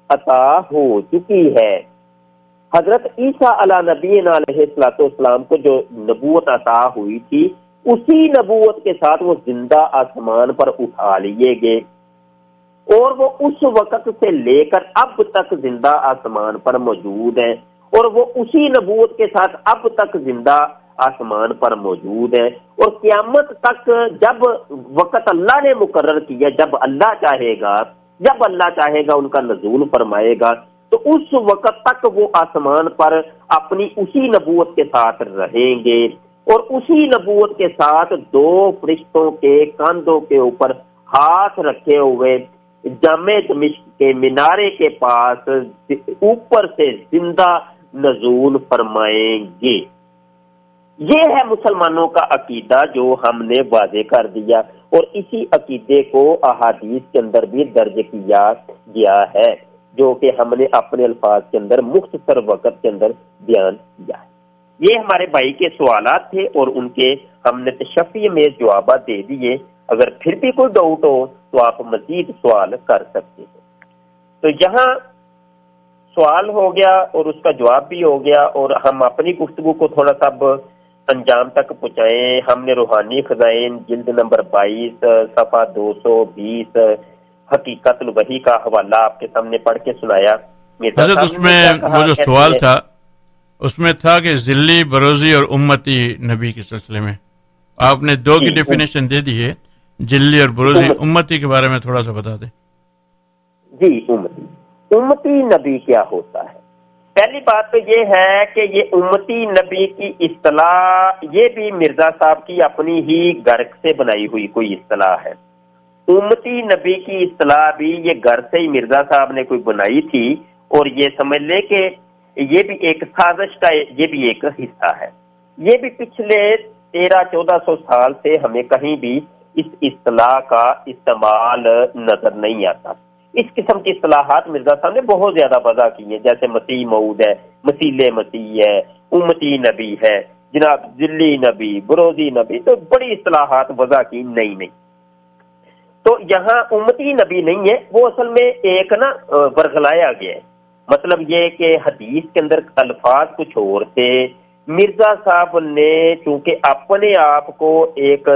عطا ہو چکی ہے. حضرت عیسیٰ علیہ نبینا علیہ السلام کو جو نبوت عطا ہوئی تھی اسی نبوت کے ساتھ وہ زندہ آسمان پر اٹھا لیے گئے، اور وہ اس وقت سے لے کر اب تک زندہ آسمان پر موجود ہیں، اور وہ اسی نبوت کے ساتھ اب تک زندہ آسمان پر موجود ہے. اور قیامت تک جب وقت اللہ نے مقرر کیا، جب اللہ چاہے گا ان کا نزول فرمائے گا، تو اس وقت تک وہ آسمان پر اپنی اسی نبوت کے ساتھ رہیں گے. اور اسی نبوت کے ساتھ 2 فرشتوں کے کاندھوں کے اوپر ہاتھ رکھے ہوئے جامع دمشق کے مینارے کے پاس اوپر سے زندہ نزول فرمائیں گے۔ یہ ہے مسلمانوں کا عقیدہ جو ہم نے واضح کر دیا، اور اسی عقیدے کو احادیث کے اندر بھی درج کیا گیا ہے، جو کہ ہم نے اپنے الفاظ کے اندر مختصر وقت کے اندر بیان کیا ہے۔ یہ ہمارے بھائی کے سوالات تھے اور ان کے ہم نے تشفی میں جوابات دے دیے۔ اگر پھر بھی کوئی ڈاؤٹ ہو تو آپ مزید سوال کر سکتے ہیں۔ تو یہاں سوال ہو گیا اور اس کا جواب بھی ہو گیا، اور ہم اپنی گفتگو کو تھوڑا سا انجام تک پہنچائیں۔ ہم نے روحانی خزائن جلد نمبر 22 صفحہ 220 حقیقت الوحی کا حوالہ آپ کے سامنے پڑھ کے سنایا۔ حضرت اس میں وہ جو سوال تھا اس میں تھا کہ ذلی، بروزی اور امتی نبی کے سلسلے میں آپ نے 2 کی ڈیفینیشن دے دی ہے، ذلی اور بروزی۔ امتی کے بارے میں تھوڑا سا بتا دیں۔ جی، امتی نبی کیا ہوتا ہے؟ پہلی بات تو یہ ہے کہ یہ امتی نبی کی اصطلاح یہ بھی مرزا صاحب کی اپنی ہی گرک سے بنائی ہوئی کوئی اصطلاح ہے۔ امتی نبی کی اصطلاح بھی یہ گھر سے ہی مرزا صاحب نے کوئی بنائی تھی، اور یہ سمجھ لے کہ یہ بھی ایک سازش کا یہ بھی ایک حصہ ہے۔ یہ بھی پچھلے 1300-1400 سال سے ہمیں کہیں بھی اس اصطلاح کا استعمال نظر نہیں آتا۔ اس قسم کی اصطلاحات مرزا صاحب نے بہت زیادہ وضع کی ہیں، جیسے مسیح موعود ہے، مسیح مسیح ہے، امتی نبی ہے، جناب ذلی نبی، بروزی نبی، تو بڑی اصطلاحات وضع کی نئی۔ تو یہاں امتی نبی نہیں ہے، وہ اصل میں ایک ورغلایا گیا ہے۔ مطلب یہ کہ حدیث کے اندر الفاظ کچھ اور تھے، مرزا صاحب نے چونکہ اپنے آپ کو ایک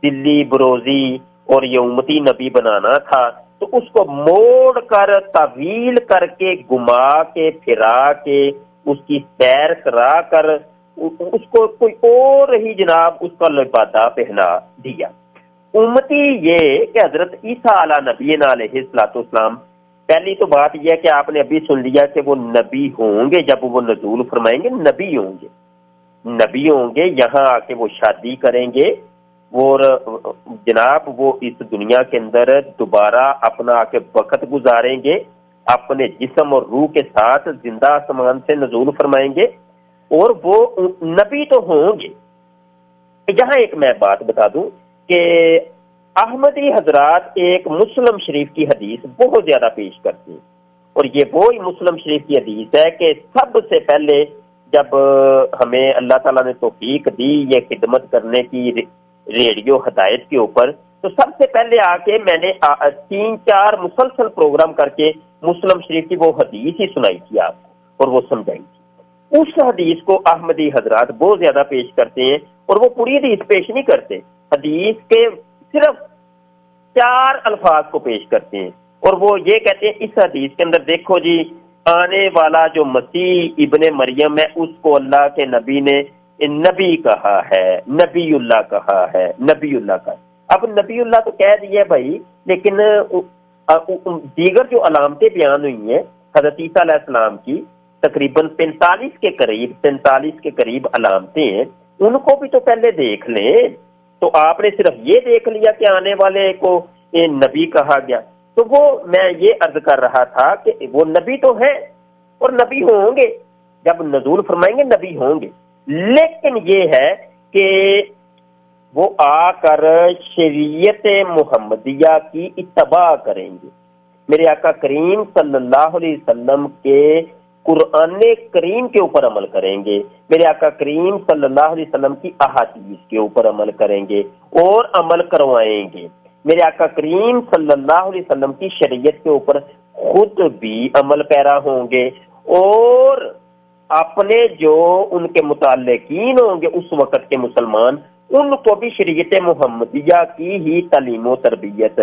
ذلی، بروزی اور یہ امتی نبی بنانا تھا، تو اس کو موڑ کر طویل کر کے گما کے پھرا کے اس کی سیر کرا کر اس کو کوئی اور ہی جناب اس کا لبادہ پہنا دیا۔ امتی یہ کہ حضرت عیسیٰ علیہ نبینا علیہ الصلوۃ والسلام، پہلی تو بات یہ ہے کہ آپ نے ابھی سن لیا کہ وہ نبی ہوں گے، جب وہ نزول فرمائیں گے نبی ہوں گے، یہاں آ کے وہ شادی کریں گے، اور جناب وہ اس دنیا کے اندر دوبارہ اپنا آ کے وقت گزاریں گے، اپنے جسم اور روح کے ساتھ زندہ آسمان سے نزول فرمائیں گے، اور وہ نبی تو ہوں گے۔ یہاں ایک میں بات بتا دوں کہ احمدی حضرات ایک مسلم شریف کی حدیث بہت زیادہ پیش کرتے ہیں، اور یہ وہی مسلم شریف کی حدیث ہے کہ سب سے پہلے جب ہمیں اللہ تعالیٰ نے توفیق دی یہ خدمت کرنے کی ریڈیو ہدایت کے اوپر، تو سب سے پہلے آ کے میں نے 3-4 مسلسل پروگرام کر کے مسلم شریف کی وہ حدیث ہی سنائی تھی آپ کو، اور وہ سمجھائی تھی۔ اس حدیث کو احمدی حضرات بہت زیادہ پیش کرتے ہیں، اور وہ پوری حدیث پیش نہیں کرتے، حدیث کے صرف 4 الفاظ کو پیش کرتے ہیں، اور وہ یہ کہتے ہیں اس حدیث کے اندر دیکھو جی، آنے والا جو مسیح ابن مریم ہے اس کو اللہ کے نبی نے نبی کہا ہے، نبی اللہ کہا ہے، نبی اللہ کا۔ اب نبی اللہ تو کہہ دیا بھائی، لیکن دیگر جو علامتیں بیان ہوئی ہیں حضرت عیسیٰ علیہ السلام کی، تقریباً 45 کے قریب علامتیں ہیں، ان کو بھی تو پہلے دیکھ لیں۔ تو آپ نے صرف یہ دیکھ لیا کہ آنے والے کو نبی کہا گیا، تو وہ میں یہ عرض کر رہا تھا کہ وہ نبی تو ہیں اور نبی ہوں گے، جب نزول فرمائیں گے نبی ہوں گے، لیکن یہ ہے کہ وہ آ کر شریعت محمدیہ کی اتباع کریں گے، میرے آقا کریم صلی اللہ علیہ وسلم کے قرآن کریم کے اوپر عمل کریں گے، میرے آقا کریم صلی اللہ علیہ وسلم کی احادیث کے اوپر عمل کریں گے اور عمل کروائیں گے، میرے آقا کریم صلی اللہ علیہ وسلم کی شریعت کے اوپر خود بھی عمل پیرا ہوں گے، اور اپنے جو ان کے متعلقین ہوں گے اس وقت کے مسلمان، ان کو بھی شریعت محمدیہ کی ہی تعلیم و تربیت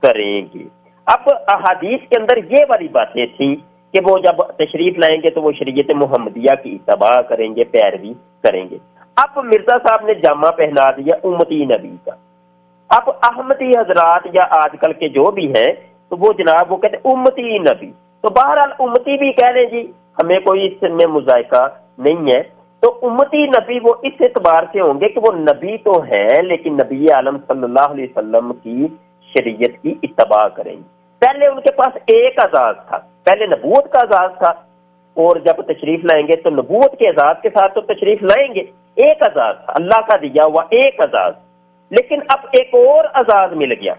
کریں گے۔ اب احادیث کے اندر یہ والی باتیں تھیں کہ وہ جب تشریف لائیں گے تو وہ شریعت محمدیہ کی اتباع کریں گے، پیروی کریں گے۔ اب مرزا صاحب نے جامہ پہنا دیا امتی نبی کا۔ اب احمدی حضرات یا آج کل کے جو بھی ہیں تو وہ جناب وہ کہتے ہیں امتی نبی، تو بہرحال امتی بھی کہہ لیں جی، ہمیں کوئی اس میں مذائقہ نہیں ہے، تو امتی نبی وہ اس اعتبار سے ہوں گے کہ وہ نبی تو ہیں لیکن نبی عالم صلی اللہ علیہ وسلم کی شریعت کی اتباع کریں گے. پہلے ان کے پاس ایک اعزاز تھا, پہلے نبوت کا اعزاز تھا, اور جب تشریف لائیں گے تو نبوت کے اعزاز کے ساتھ تو تشریف لائیں گے. ایک اعزاز تھا, اللہ کا دیا ہوا ایک اعزاز, لیکن اب ایک اور اعزاز مل گیا,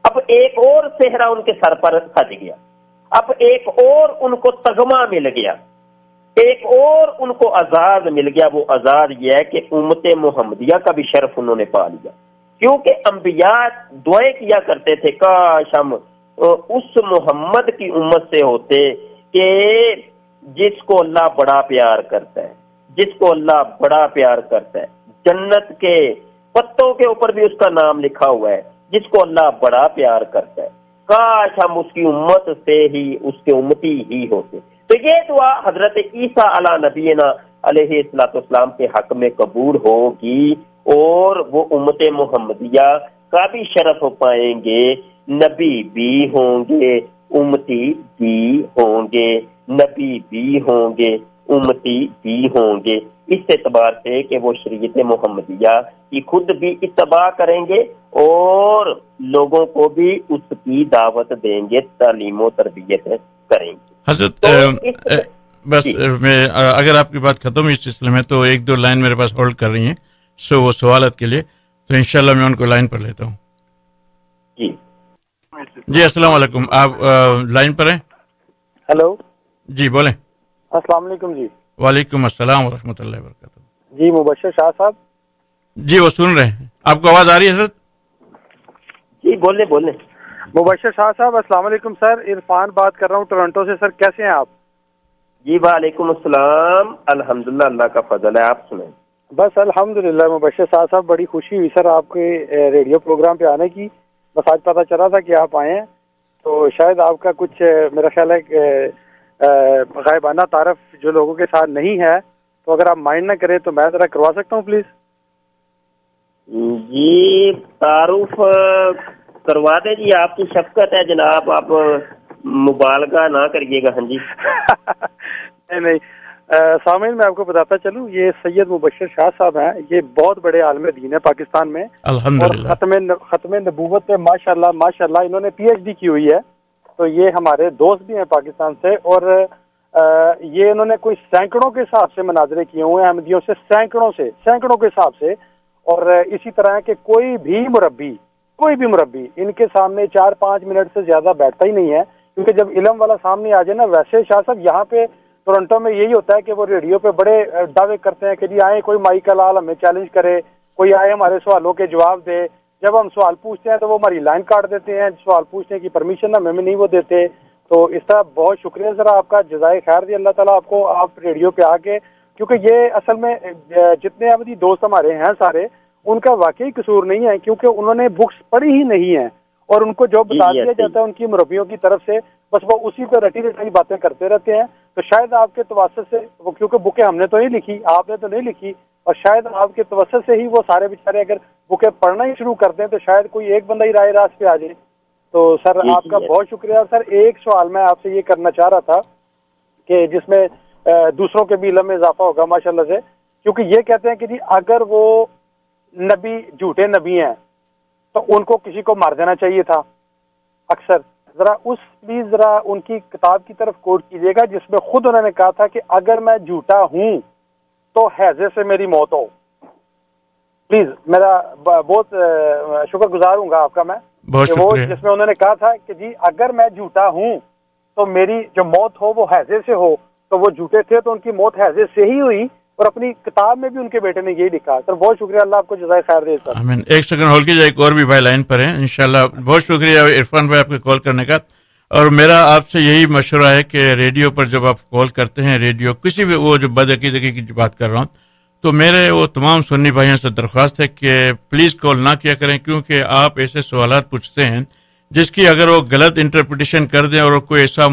اب ایک اور صحرا ان کے سر پر سج گیا, اب ایک اور ان کو تغمہ مل گیا, ایک اور ان کو اعزاز مل گیا. وہ اعزاز یہ ہے کہ امت محمدیہ کا بھی شرف انہوں نے پا لیا, کیونکہ انبیاء دعائیں کیا کرتے تھے کاش ہم اس محمد کی امت سے ہوتے کہ جس کو اللہ بڑا پیار کرتا ہے, جس کو اللہ بڑا پیار کرتا ہے, جنت کے پتوں کے اوپر بھی اس کا نام لکھا ہوا ہے, جس کو اللہ بڑا پیار کرتا ہے, کاش ہم اس کی امت سے ہی, اس کے امتی ہی ہوتے. تو یہ دعا حضرت عیسیٰ علی نبینا علیہ السلام کے حق میں قبول ہوگی, اور وہ امت محمدیہ کا بھی شرف پائیں گے. نبی بھی ہوں گے, امتی بھی ہوں گے, نبی بھی ہوں گے, امتی بھی ہوں گے, اس اعتبار سے کہ وہ شریعت محمدیہ کی خود بھی اتباع کریں گے اور لوگوں کو بھی اس کی دعوت دیں گے, تعلیم و تربیت کریں گے. حضرت بس میں اگر آپ کی بات ختم اس سلسلے میں تو ایک دو لائن میرے پاس ہولڈ کر رہی ہیں وہ سوالات کے لیے, تو انشاءاللہ میں ان کو لائن پر لیتا ہوں. جی السلام علیکم, آپ لائن پر ہیں؟ ہیلو جی بولیں. السلام علیکم. جی وعلیکم السلام ورحمۃ اللہ وبرکاتہ. جی مبشر شاہ صاحب. جی وہ سن رہے ہیں, آپ کو آواز آ رہی ہے حضرت؟ جی بولیں بولیں. مبشر شاہ صاحب السلام علیکم. سر عرفان بات کر رہا ہوں ٹورنٹو سے. سر کیسے ہیں آپ؟ جی وعلیکم السلام, الحمدللہ اللہ کا فضل ہے, آپ سنیں. بس الحمدللہ مبشر شاہ صاحب, بڑی خوشی ہوئی سر آپ کے ریڈیو پروگرام پہ آنے کی. بس آج پتہ چلا تھا کہ آپ آئے ہیں, تو شاید آپ کا کچھ میرا خیال ہے غائبانہ تعارف جو لوگوں کے ساتھ نہیں ہے, تو اگر آپ مائنڈ نہ کریں تو میں ذرا کروا سکتا ہوں پلیز. جی تعارف کروا دیں جی, آپ کی شفقت ہے جناب, آپ مبالغہ نہ کریے گا. ہاں جی نہیں سامعین میں آپ کو بتاتا چلوں, یہ سید مبشر شاہ صاحب ہیں, یہ بہت بڑے عالم دین ہے پاکستان میں, الحمدللہ, اور ختم نبوت پہ ماشاءاللہ انہوں نے پی ایچ ڈی کی ہوئی ہے. تو یہ ہمارے دوست بھی ہیں پاکستان سے, اور یہ انہوں نے کوئی سینکڑوں کے حساب سے مناظرے کیے ہوئے ہیں احمدیوں سے, سینکڑوں کے حساب سے. اور اسی طرح ہے کہ کوئی بھی مربی ان کے سامنے 4-5 منٹ سے زیادہ بیٹھتا ہی نہیں ہے, کیونکہ جب علم والا سامنے آ جائے نا, ویسے شاہ صاحب یہاں پہ ٹورنٹو میں یہی ہوتا ہے کہ وہ ریڈیو پہ بڑے دعوے کرتے ہیں کہ جی آئے کوئی مائی کا لال ہمیں چیلنج کرے, کوئی آئے ہمارے سوالوں کے جواب دے. جب ہم سوال پوچھتے ہیں تو وہ ہماری لائن کاٹ دیتے ہیں, سوال پوچھنے کی پرمیشن ہمیں نہیں وہ دیتے. تو اس طرح بہت شکریہ ذرا آپ کا, جزائے خیر دی اللہ تعالیٰ آپ کو, آپ ریڈیو پہ آ کے, کیونکہ یہ اصل میں جتنے احمدی دوست ہمارے ہیں سارے, ان کا واقعی قصور نہیں ہے, کیونکہ انہوں نے بکس پڑھی ہی نہیں ہیں, اور ان کو جو بتا دیا جاتا ہے ان کی مربیوں کی طرف سے, بس وہ اسی پہ رٹی باتیں کرتے رہتے ہیں. تو شاید آپ کے توسط سے, وہ کیونکہ بکیں ہم نے تو نہیں لکھی, آپ نے تو نہیں لکھی, اور شاید آپ کے توسط سے ہی وہ سارے بیچارے اگر بکیں پڑھنا ہی شروع کر دیں تو شاید کوئی ایک بندہ ہی راہ راست پہ آ جائے. تو سر آپ کا بہت شکریہ. سر ایک سوال میں آپ سے یہ کرنا چاہ رہا تھا کہ جس میں دوسروں کے بھی علم میں اضافہ ہوگا ماشاءاللہ سے, کیونکہ یہ کہتے ہیں کہ جی اگر وہ نبی جھوٹے نبی ہیں تو ان کو کسی کو مار دینا چاہیے تھا اکثر. ذرا پلیز ذرا ان کی کتاب کی طرف کوٹ کیجیے گا جس میں خود انہوں نے کہا تھا کہ اگر میں جھوٹا ہوں تو حیضے سے میری موت ہو. پلیز میرا بہت شکر گزار ہوں گا آپ کا میں, کہ وہ جس میں انہوں نے کہا تھا کہ جی اگر میں جھوٹا ہوں تو میری جو موت ہو وہ حیضے سے ہو, تو وہ جھوٹے تھے تو ان کی موت حیضے سے ہی ہوئی, اور اپنی کتاب میں بھی ان کے بیٹے نے یہی لکھا. سر بہت شکریہ, اللہ آپ کو جزائے خیر دے. سر آمین. ایک سیکنڈ ہولڈ کیجیے, ایک اور بھی بھائی لائن پر ہیں انشاءاللہ. بہت شکریہ عرفان بھائی آپ کے کال کرنے کا, اور میرا آپ سے یہی مشورہ ہے کہ ریڈیو پر جب آپ کال کرتے ہیں, ریڈیو کسی بھی, وہ جو بدعقیدگی کی بات کر رہا ہوں, تو میرے وہ تمام سنی بھائیوں سے درخواست ہے کہ پلیز کال نہ کیا کریں, کیونکہ آپ ایسے سوالات پوچھتے ہیں جس کی اگر وہ غلط انٹرپریٹیشن کر دیں اور کوئی ایسا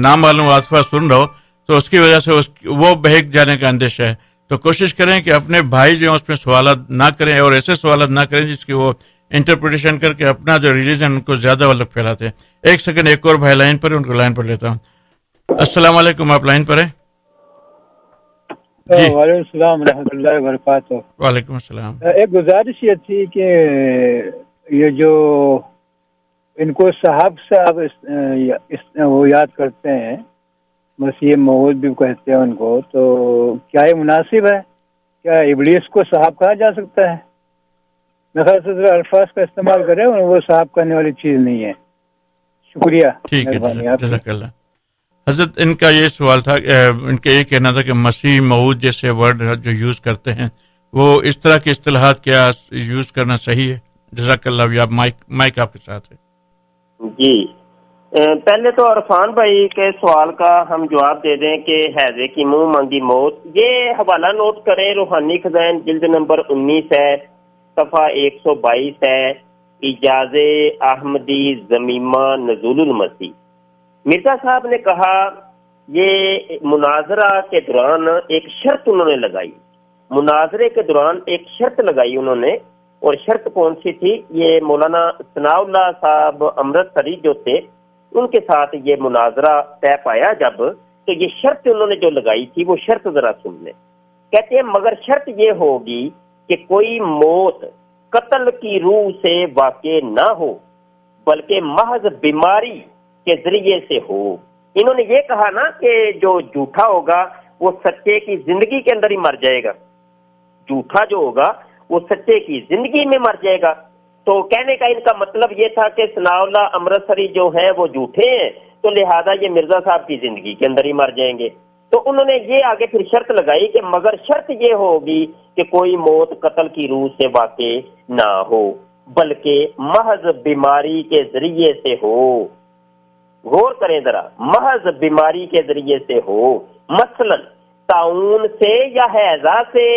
نامعلوم واقعہ سن رہا ہو تو اس کی وجہ سے وہ بہک جانے کا اندیشہ ہے. تو کوشش کریں کہ اپنے بھائی جو ہیں اس میں سوالات نہ کریں, اور ایسے سوالات نہ کریں جس کی وہ انٹرپریٹیشن کر کے اپنا جو ریلیجن ان کو زیادہ الگ پھیلاتے ہیں. ایک سیکنڈ, ایک اور بھائی لائن پر, ان کو لائن پر لیتا ہوں. السلام علیکم, آپ لائن پر ہیں؟ جی وعلیکم السلام ورحمۃ اللہ وبرکاتہ. وعلیکم السلام. ایک گزارش یہ تھی کہ یہ جو ان کو صاحب وہ یاد کرتے ہیں، مسیح موعود بھی کہتے ہیں ان کو، تو کیا یہ مناسب ہے؟ کیا ابلیس کو صاحب کہا جا سکتا ہے؟ میں خیال سے الفاظ کا استعمال کریں، وہ صاحب کرنے والی چیز نہیں ہے. شکریہ. ٹھیک ہے، جزاک اللہ. حضرت ان کا یہ سوال تھا، ان کا یہ کہنا تھا کہ مسیح موعود جیسے ورڈ جو یوز کرتے ہیں وہ اس طرح کے اصطلاحات کیا یوز کرنا صحیح ہے؟ جزاک اللہ. آپ مائک آپ کے ساتھ ہے. جی، پہلے تو عرفان بھائی کے سوال کا ہم جواب دے دیں کہ حیضے کی منہ مانگی موت، یہ حوالہ نوٹ کریں، روحانی خزائن جلد نمبر 19 ہے، صفحہ 122 ہے، اجاز احمدی ضمیمہ نزول المسیح. مرزا صاحب نے کہا، یہ مناظرہ کے دوران ایک شرط انہوں نے لگائی، مناظرے کے دوران ایک شرط لگائی انہوں نے، اور شرط کون سی تھی؟ یہ مولانا ثناء اللہ صاحب امرتسری جو تھے ان کے ساتھ یہ مناظرہ طے پایا جب، تو یہ شرط انہوں نے جو لگائی تھی وہ شرط ذرا سن لیں. کہتے ہیں مگر شرط یہ ہوگی کہ کوئی موت قتل کی روح سے واقع نہ ہو بلکہ محض بیماری کے ذریعے سے ہو. انہوں نے یہ کہا نا کہ جو جھوٹا ہوگا وہ سچے کی زندگی کے اندر ہی مر جائے گا، جھوٹا جو ہوگا وہ سچے کی زندگی میں مر جائے گا. تو کہنے کا ان کا مطلب یہ تھا کہ ثناء اللہ امرتسری جو ہیں وہ جھوٹے ہیں، تو لہذا یہ مرزا صاحب کی زندگی کے اندر ہی مر جائیں گے. تو انہوں نے یہ آگے پھر شرط لگائی کہ مگر شرط یہ ہوگی کہ کوئی موت قتل کی روح سے واقع نہ ہو بلکہ محض بیماری کے ذریعے سے ہو. غور کریں ذرا، محض بیماری کے ذریعے سے ہو، مثلا طاعون سے یا ہیضہ سے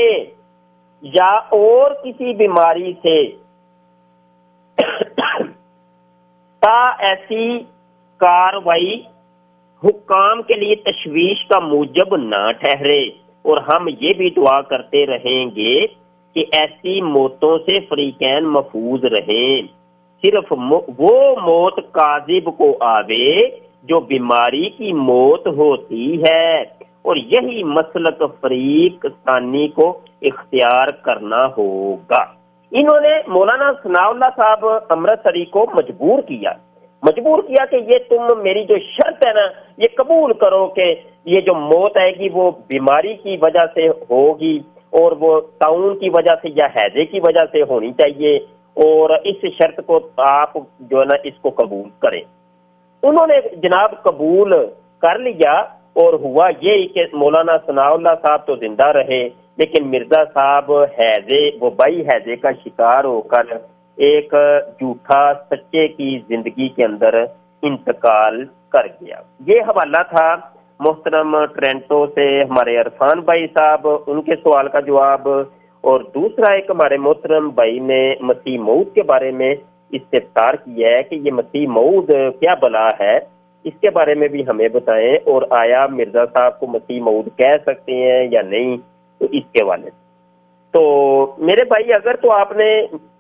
یا اور کسی بیماری سے، تا ایسی کاروائی حکام کے لیے تشویش کا موجب نہ ٹھہرے. اور ہم یہ بھی دعا کرتے رہیں گے کہ ایسی موتوں سے فریقین محفوظ رہیں. صرف وہ موت کاذب کو آوے جو بیماری کی موت ہوتی ہے، اور یہی مسلک فریق ثانی کو اختیار کرنا ہوگا. انہوں نے مولانا ثناء اللہ صاحب امرتسری کو مجبور کیا کہ یہ تم میری جو شرط ہے نا یہ قبول کرو کہ یہ جو موت آئے گی وہ بیماری کی وجہ سے ہوگی، اور وہ طاعون کی وجہ سے یا حیضے کی وجہ سے ہونی چاہیے، اور اس شرط کو آپ جو ہے نا اس کو قبول کریں. انہوں نے جناب قبول کر لیا، اور ہوا یہ کہ مولانا ثناء اللہ صاحب تو زندہ رہے، لیکن مرزا صاحب وہ بائی حیضے کا شکار ہو کر ایک جھوٹا سچے کی زندگی کے اندر انتقال کر گیا. یہ حوالہ تھا محترم ٹرینٹو سے ہمارے عرفان بھائی صاحب، ان کے سوال کا جواب. اور دوسرا ایک ہمارے محترم بھائی نے مسیح موعود کے بارے میں استفسار کیا ہے کہ یہ مسیح موعود کیا بلا ہے، اس کے بارے میں بھی ہمیں بتائیں، اور آیا مرزا صاحب کو مسیح موعود کہہ سکتے ہیں یا نہیں، تو اس کے والے. تو میرے بھائی اگر تو آپ نے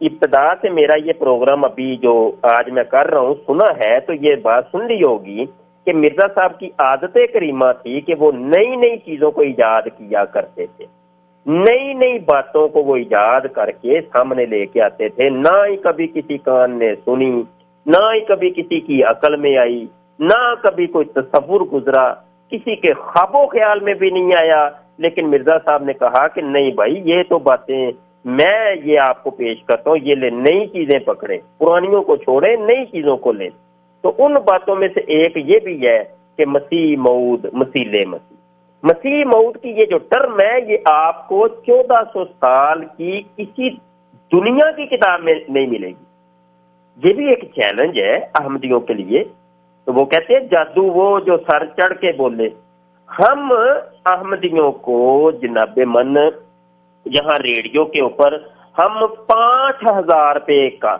ابتدا سے میرا یہ پروگرام ابھی جو آج میں کر رہا ہوں سنا ہے، تو یہ بات سن لی ہوگی کہ مرزا صاحب کی عادت کریمہ تھی کہ وہ نئی نئی چیزوں کو ایجاد کیا کرتے تھے، نئی نئی باتوں کو وہ ایجاد کر کے سامنے لے کے آتے تھے. نہ ہی کبھی کسی کان نے سنی، نہ ہی کبھی کسی کی عقل میں آئی، نہ کبھی کوئی تصور گزرا، کسی کے خواب و خیال میں بھی نہیں آیا. لیکن مرزا صاحب نے کہا کہ نہیں بھائی، یہ تو باتیں میں یہ آپ کو پیش کرتا ہوں، یہ لے، نئی چیزیں پکڑیں، پرانیوں کو چھوڑیں، نئی چیزوں کو لیں. تو ان باتوں میں سے ایک یہ بھی ہے کہ مسیح موعود، مسیح موعود کی یہ جو ٹرم ہے یہ آپ کو 1400 سال کی کسی دنیا کی کتاب میں نہیں ملے گی. یہ بھی ایک چیلنج ہے احمدیوں کے لیے. تو وہ کہتے ہیں جادو وہ جو سر چڑھ کے بولے. ہم احمدیوں کو جناب من یہاں ریڈیو کے اوپر ہم 5000 روپے کا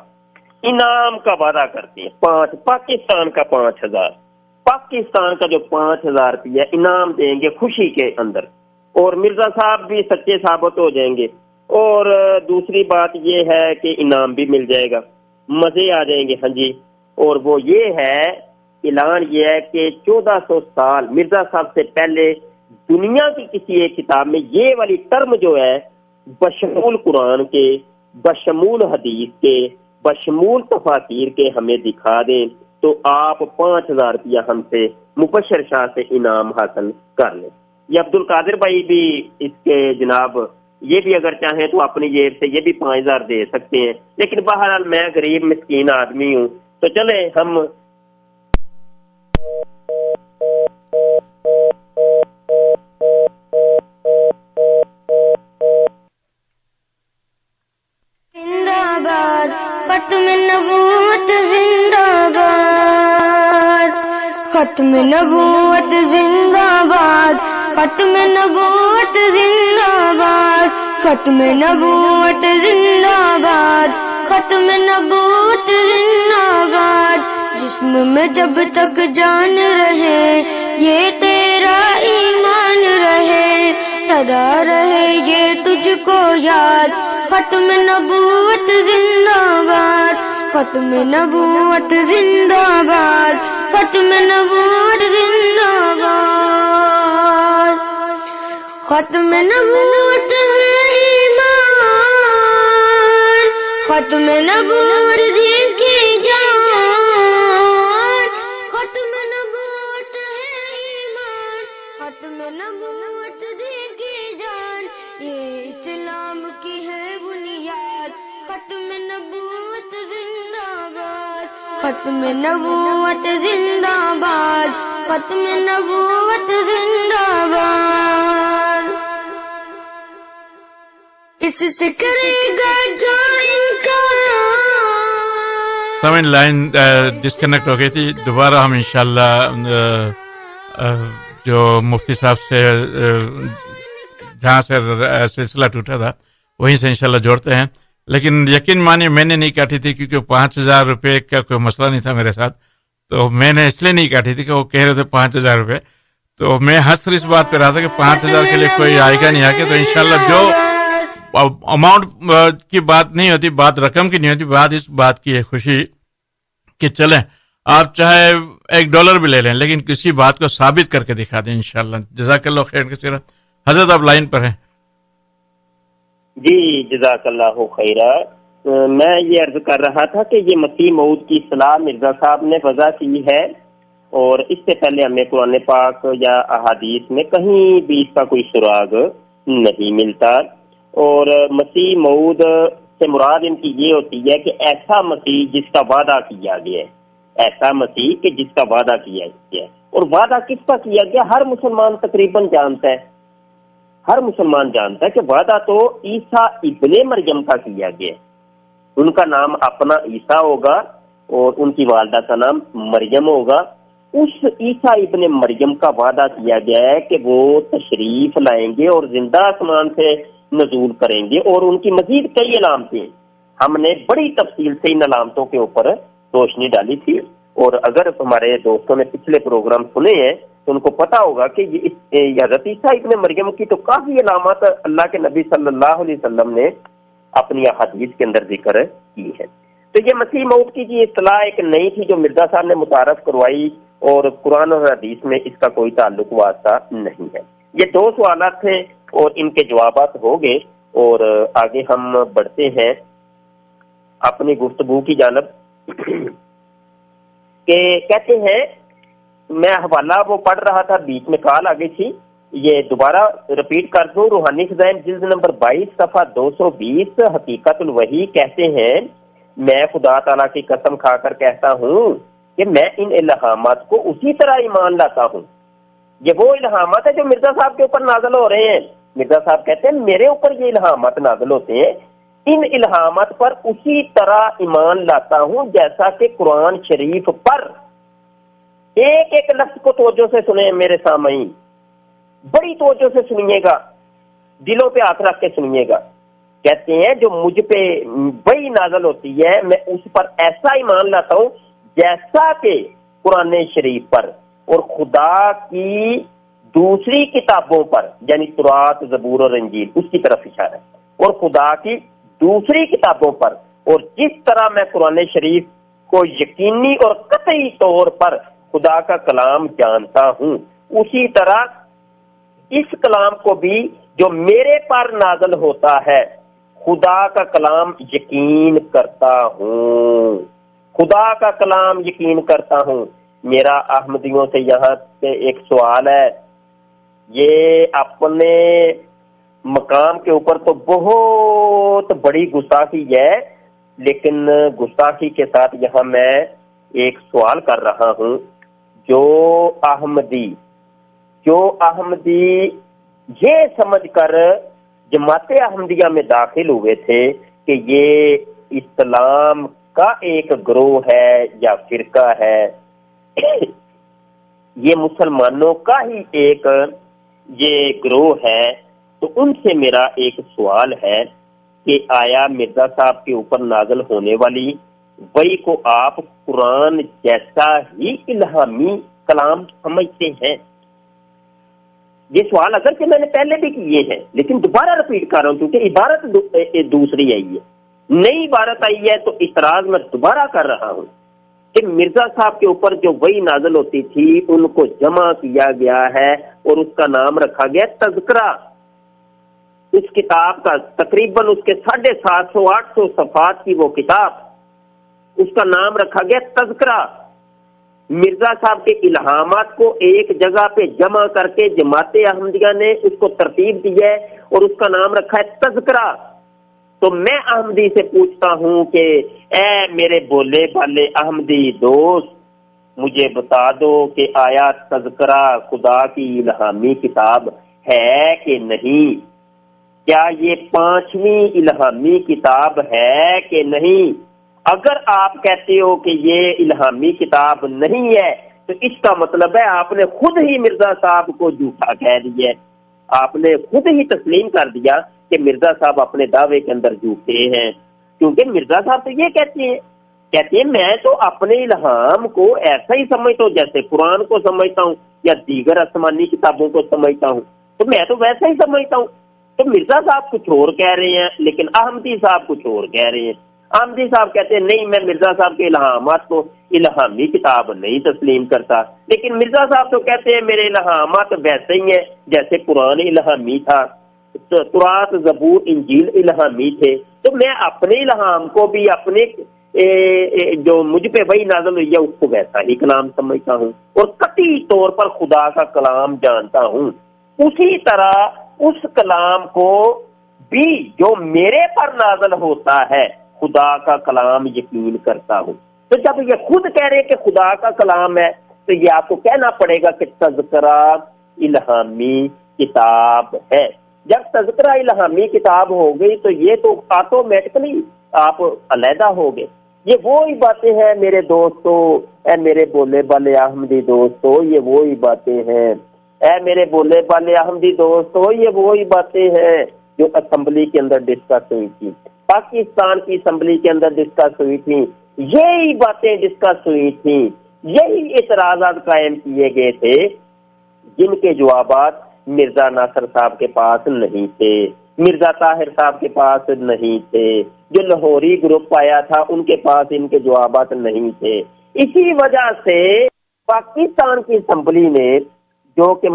انعام کا وعدہ کرتے ہیں. پاکستان کا 5000، پاکستان کا جو 5000 روپیہ انعام دیں گے خوشی کے اندر، اور مرزا صاحب بھی سچے ثابت ہو جائیں گے. اور دوسری بات یہ ہے کہ انعام بھی مل جائے گا، مزے آ جائیں گے. ہاں جی. اور وہ یہ ہے، اعلان یہ ہے کہ 1400 سال مرزا صاحب سے پہلے دنیا کی کسی ایک کتاب میں یہ والی ٹرم جو ہے بشمول قرآن کے، بشمول حدیث کے، بشمول تفاسیر کے ہمیں دکھا دیں تو آپ 5,000 روپیہ ہم سے مبشر شاہ سے انعام حاصل کر لیں۔ یہ عبد القادر بھائی بھی اس کے جناب یہ بھی اگر چاہیں تو اپنی جیب سے یہ بھی 5,000 دے سکتے ہیں، لیکن بہرحال میں غریب مسکین آدمی ہوں تو چلیں ہم زندہ باد ختم نبوت، زندہ باد ختم نبوت، زندہ باد ختم نبوت، زندہ باد ختم نبوت، زندہ باد ختم نبوت، زندہ باد۔ جسم میں جب تک جان رہے یہ تیرا ایمان رہے، سدا رہے یہ تجھ کو یاد، ختم نبوت زندہ باد، ختم نبوت زندہ باد، ختم نبوت زندہ باد۔ ختم نبوت ہے ایمان، ختم نبوت دین کی جان، ختم نبوت ہے ایمان، ختم نبوت دین کی جان، یہ اسلام کی ہے بنیاد، ختم نبوت زندہ باد، ختم نبوت زندہ باد، ختم نبوت زندہ باد۔ اس سے کرے گا جو انکار۔ سامعین لائن ڈسکنیکٹ ہو گئی تھی، دوبارہ ہم انشاءاللہ جو مفتی صاحب سے جہاں سے سلسلہ ٹوٹا تھا وہیں سے انشاءاللہ جوڑتے ہیں، لیکن یقین مانیے میں نے نہیں کاٹی تھی کیونکہ 5,000 روپے کا کوئی مسئلہ نہیں تھا میرے ساتھ، تو میں نے اس لیے نہیں کاٹی تھی کہ وہ کہہ رہے تھے 5,000 روپے، تو میں ہنس اس بات پہ رہا تھا کہ 5,000 کے لیے کوئی آئے گا نہیں آگے، تو انشاءاللہ جو اماؤنٹ کی بات نہیں ہوتی، بات رقم کی نہیں ہوتی، بات اس بات کی ہے خوشی کہ چلیں آپ چاہے $1 بھی لے لیں لیکن کسی بات کو ثابت کر کے دکھا دیں انشاءاللہ۔ جزاک اللہ خیر کثیرا۔ حضرت آپ لائن پر ہیں۔ جی جزاک اللہ خیرہ۔ میں یہ عرض کر رہا تھا کہ یہ مسیح موعود کی اصطلاح مرزا صاحب نے وضع کی ہے، اور اس سے پہلے ہمیں قرآن پاک یا احادیث میں کہیں بھی اس کا کوئی سراغ نہیں ملتا، اور مسیح موعود سے مراد ان کی یہ ہوتی ہے کہ ایسا مسیح جس کا وعدہ کیا گیا ہے، ایسا مسیح کہ جس کا وعدہ کیا گیا ہے، اور وعدہ کس کا کیا گیا ہر مسلمان تقریباً جانتا ہے، ہر مسلمان جانتا ہے کہ وعدہ تو عیسیٰ ابن مریم کا کیا گیا ہے، ان کا نام اپنا عیسیٰ ہوگا اور ان کی والدہ کا نام مریم ہوگا۔ اس عیسیٰ ابن مریم کا وعدہ کیا گیا ہے کہ وہ تشریف لائیں گے اور زندہ آسمان سے نزول کریں گے، اور ان کی مزید کئی علامتیں ہم نے بڑی تفصیل سے ان علامتوں کے اوپر روشنی ڈالی تھی، اور اگر ہمارے دوستوں نے پچھلے پروگرام سنے ہیں تو ان کو پتا ہوگا کہ یہ حضرت عیسیٰ ابن مریم کی تو کافی علامات اللہ کے نبی صلی اللہ علیہ وسلم نے اپنی احادیث کے اندر ذکر کی ہے۔ تو یہ مسیح موعود کی یہ اصطلاح ایک نئی تھی جو مرزا صاحب نے متعارف کروائی، اور قرآن اور حدیث میں اس کا کوئی تعلق واسطہ نہیں ہے۔ یہ 2 سوالات تھے اور ان کے جوابات ہو گئے، اور آگے ہم بڑھتے ہیں اپنی گفتگو کی جانب کہ کہتے ہیں، میں حوالہ وہ پڑھ رہا تھا، بیچ میں کال آ گئی تھی، یہ دوبارہ ریپیٹ کر دوں۔ روحانی خزائن جلد نمبر 22 صفحہ 220 حقیقت الوحی کہتے ہیں، میں خدا تعالیٰ کی قسم کھا کر کہتا ہوں کہ میں ان الہامات کو اسی طرح ایمان لاتا ہوں۔ یہ وہ الہامات ہیں جو مرزا صاحب کے اوپر نازل ہو رہے ہیں۔ مرزا صاحب کہتے ہیں میرے اوپر یہ الہامات نازل ہوتے ہیں، ان الہامات پر اسی طرح ایمان لاتا ہوں جیسا کہ قرآن شریف پر۔ ایک ایک لفظ کو توجہ سے سنیں میرے سامعین، بڑی توجہ سے سنیے گا، دلوں پہ ہاتھ رکھ کے سنیے گا۔ کہتے ہیں جو مجھ پہ وحی نازل ہوتی ہے میں اس پر ایسا ایمان لاتا ہوں جیسا کہ قرآن شریف پر اور خدا کی دوسری کتابوں پر، یعنی تورات، زبور اور انجیل، اس کی طرف اشارہ ہے، اور خدا کی دوسری کتابوں پر، اور جس طرح میں قرآن شریف کو یقینی اور قطعی طور پر خدا کا کلام جانتا ہوں، اسی طرح اس کلام کو بھی جو میرے پر نازل ہوتا ہے خدا کا کلام یقین کرتا ہوں، خدا کا کلام یقین کرتا ہوں۔ میرا احمدیوں سے یہاں سے ایک سوال ہے، یہ اپنے مقام کے اوپر تو بہت بڑی گستاخی ہے، لیکن گستاخی کے ساتھ یہاں میں ایک سوال کر رہا ہوں۔ جو احمدی یہ سمجھ کر جماعت احمدیہ میں داخل ہوئے تھے کہ یہ اسلام کا ایک گروہ ہے یا فرقہ ہے، یہ مسلمانوں کا ہی ایک یہ گروہ ہے، تو ان سے میرا ایک سوال ہے کہ آیا مرزا صاحب کے اوپر نازل ہونے والی وحی کو آپ قرآن جیسا ہی الہامی کلام سمجھتے ہیں؟ یہ سوال اگرچہ میں نے پہلے بھی کیے ہیں، لیکن دوبارہ رپیٹ کر رہا ہوں کیونکہ عبارت دوسری آئی ہے، نئی عبارت آئی ہے، تو اعتراض میں دوبارہ کر رہا ہوں کہ مرزا صاحب کے اوپر جو وحی نازل ہوتی تھی ان کو جمع کیا گیا ہے اور اس کا نام رکھا گیا تذکرہ۔ اس کتاب کا تقریباً اس کے 750-800 صفحات کی وہ کتاب، اس کا نام رکھا گیا تذکرہ۔ مرزا صاحب کے الہامات کو ایک جگہ پہ جمع کر کے جماعت احمدیہ نے اس کو ترتیب دی ہے اور اس کا نام رکھا ہے تذکرہ۔ تو میں احمدی سے پوچھتا ہوں کہ اے میرے بولے والے احمدی دوست، مجھے بتا دو کہ آیا تذکرہ خدا کی الہامی کتاب ہے کہ نہیں؟ کیا یہ 5ویں الہامی کتاب ہے کہ نہیں؟ اگر آپ کہتے ہو کہ یہ الہامی کتاب نہیں ہے تو اس کا مطلب ہے آپ نے خود ہی مرزا صاحب کو جھوٹا کہہ دیا، آپ نے خود ہی تسلیم کر دیا کہ مرزا صاحب اپنے دعوے کے اندر جھوٹے ہیں، کیونکہ مرزا صاحب تو یہ کہتے ہیں میں تو اپنے الہام کو ایسا ہی سمجھتا ہوں جیسے قرآن کو سمجھتا ہوں یا دیگر آسمانی کتابوں کو سمجھتا ہوں، تو میں تو ویسا ہی سمجھتا ہوں۔ تو مرزا صاحب کچھ اور کہہ رہے ہیں لیکن احمدی صاحب کچھ اور کہہ رہے ہیں۔ احمدی صاحب کہتے ہیں نہیں، میں مرزا صاحب کے الہامات کو الہامی کتاب نہیں تسلیم کرتا، لیکن مرزا صاحب تو کہتے ہیں میرے الہامات ویسے ہی ہیں جیسے قرآن الہامی تھا، تورات زبور انجیل الہامی تھے، تو میں اپنے الہام کو بھی اپنے جو مجھ پہ وہی نازل ہوئی ہے اس کو ویسا ہی کلام سمجھتا ہوں اور قطعی طور پر خدا کا کلام جانتا ہوں۔ اسی طرح اس کلام کو بھی جو میرے پر نازل ہوتا ہے خدا کا کلام یقین کرتا ہوں۔ تو جب یہ خود کہہ رہے کہ خدا کا کلام ہے تو یہ آپ کو کہنا پڑے گا کہ تذکرہ الہامی کتاب ہے۔ جب تذکرہ الہامی کتاب ہو گئی تو یہ تو آٹومیٹکلی آپ علیحدہ ہو گئے۔ یہ وہی باتیں ہیں میرے دوستو، اے میرے بولے والے احمدی دوستو، یہ وہی باتیں ہیں، اے میرے بولے والے احمدی دوستو، یہ وہی باتیں ہیں جو اسمبلی کے اندر ڈسکس ہوئی تھی، پاکستان کی اسمبلی کے اندر ڈسکس ہوئی تھی، یہی باتیں ڈسکس ہوئی تھیں، یہی اعتراضات قائم کیے گئے تھے جن کے جوابات مرزا ناصر صاحب کے پاس نہیں تھے، مرزا طاہر صاحب کے پاس نہیں تھے، جو لاہوری گروپ آیا تھا ان کے پاس ان کے جوابات نہیں تھے۔ اسی وجہ سے پاکستان کی اسمبلی نے جو کہ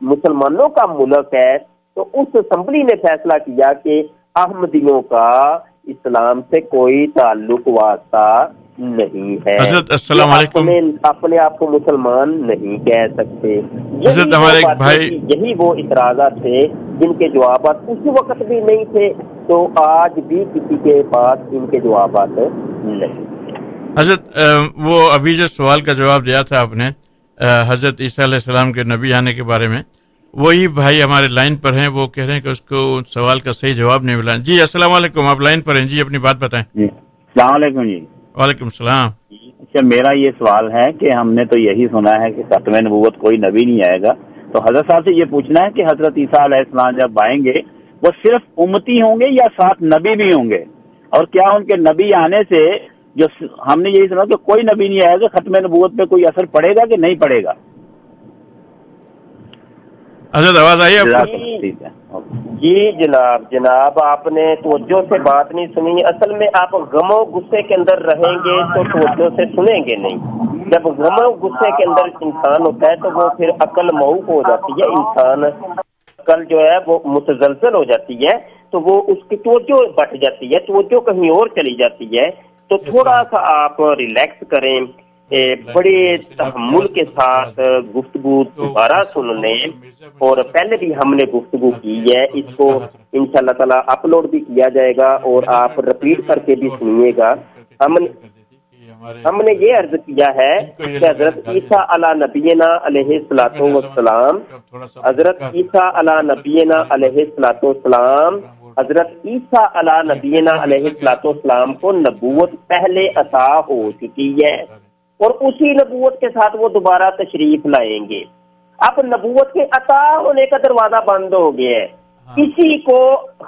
مسلمانوں کا ملک ہے، تو اس اسمبلی نے فیصلہ کیا کہ احمدیوں کا اسلام سے کوئی تعلق واسطہ نہیں ہے، حضرت السلام علیکم، اپنے آپ کو مسلمان نہیں کہہ سکتے۔ حضرت ہمارے بھائی، یہی وہ اعتراضات تھے جن کے جوابات اس وقت بھی نہیں تھے، تو آج بھی کسی کے پاس ان کے جوابات نہیں۔ حضرت وہ ابھی جو سوال کا جواب دیا تھا آپ نے حضرت عیسیٰ علیہ السلام کے نبی آنے کے بارے میں، وہی بھائی ہمارے لائن پر ہیں، وہ کہہ رہے ہیں کہ اس کو سوال کا صحیح جواب نہیں ملا۔ جی السلام علیکم، آپ لائن پر ہیں، جی اپنی بات بتائیں۔ جی السلام علیکم۔ جی وعلیکم السلام۔ اچھا، میرا یہ سوال ہے کہ ہم نے تو یہی سنا ہے کہ ختم نبوت کوئی نبی نہیں آئے گا، تو حضرت صاحب سے یہ پوچھنا ہے کہ حضرت عیسیٰ علیہ السلام جب آئیں گے وہ صرف امتی ہوں گے یا ساتھ نبی بھی ہوں گے؟ اور کیا ان کے نبی آنے سے جو ہم نے یہی سنا کہ کوئی نبی نہیں آئے گا، ختم نبوت پہ کوئی اثر پڑے گا کہ نہیں پڑے گا؟ حضرت آواز آئی آپ کو؟ جی جناب آپ نے توجہ سے بات نہیں سنی۔ اصل میں آپ غم و غصے کے اندر رہیں گے تو توجہ سے سنیں گے نہیں۔ جب غم و غصے کے اندر انسان ہوتا ہے تو وہ پھر عقل موق ہو جاتی ہے، انسان عقل جو ہے وہ متزلزل ہو جاتی ہے، تو وہ اس کی توجہ بٹ جاتی ہے، توجہ کہیں اور چلی جاتی ہے۔ تو تھوڑا سا آپ ریلیکس کریں، بڑے تحمل کے ساتھ گفتگو دوبارہ سن لیں، اور پہلے بھی ہم نے گفتگو کی ہے، اس کو انشاءاللہ تعالی اپلوڈ بھی کیا جائے گا اور آپ رپیٹ کر کے بھی سنیے گا۔ ہم نے یہ عرض کیا ہے کہ حضرت عیسیٰ علی نبینا علیہ الصلوۃ والسلام، حضرت عیسیٰ علی نبینا علیہ الصلوۃ والسلام، حضرت عیسیٰ علی نبینا علیہ الصلوۃ والسلام کو نبوت پہلے عطا ہو چکی ہے، اور اسی نبوت کے ساتھ وہ دوبارہ تشریف لائیں گے۔ اب نبوت کے عطا ہونے کا دروازہ بند ہو گیا ہے، اسی کو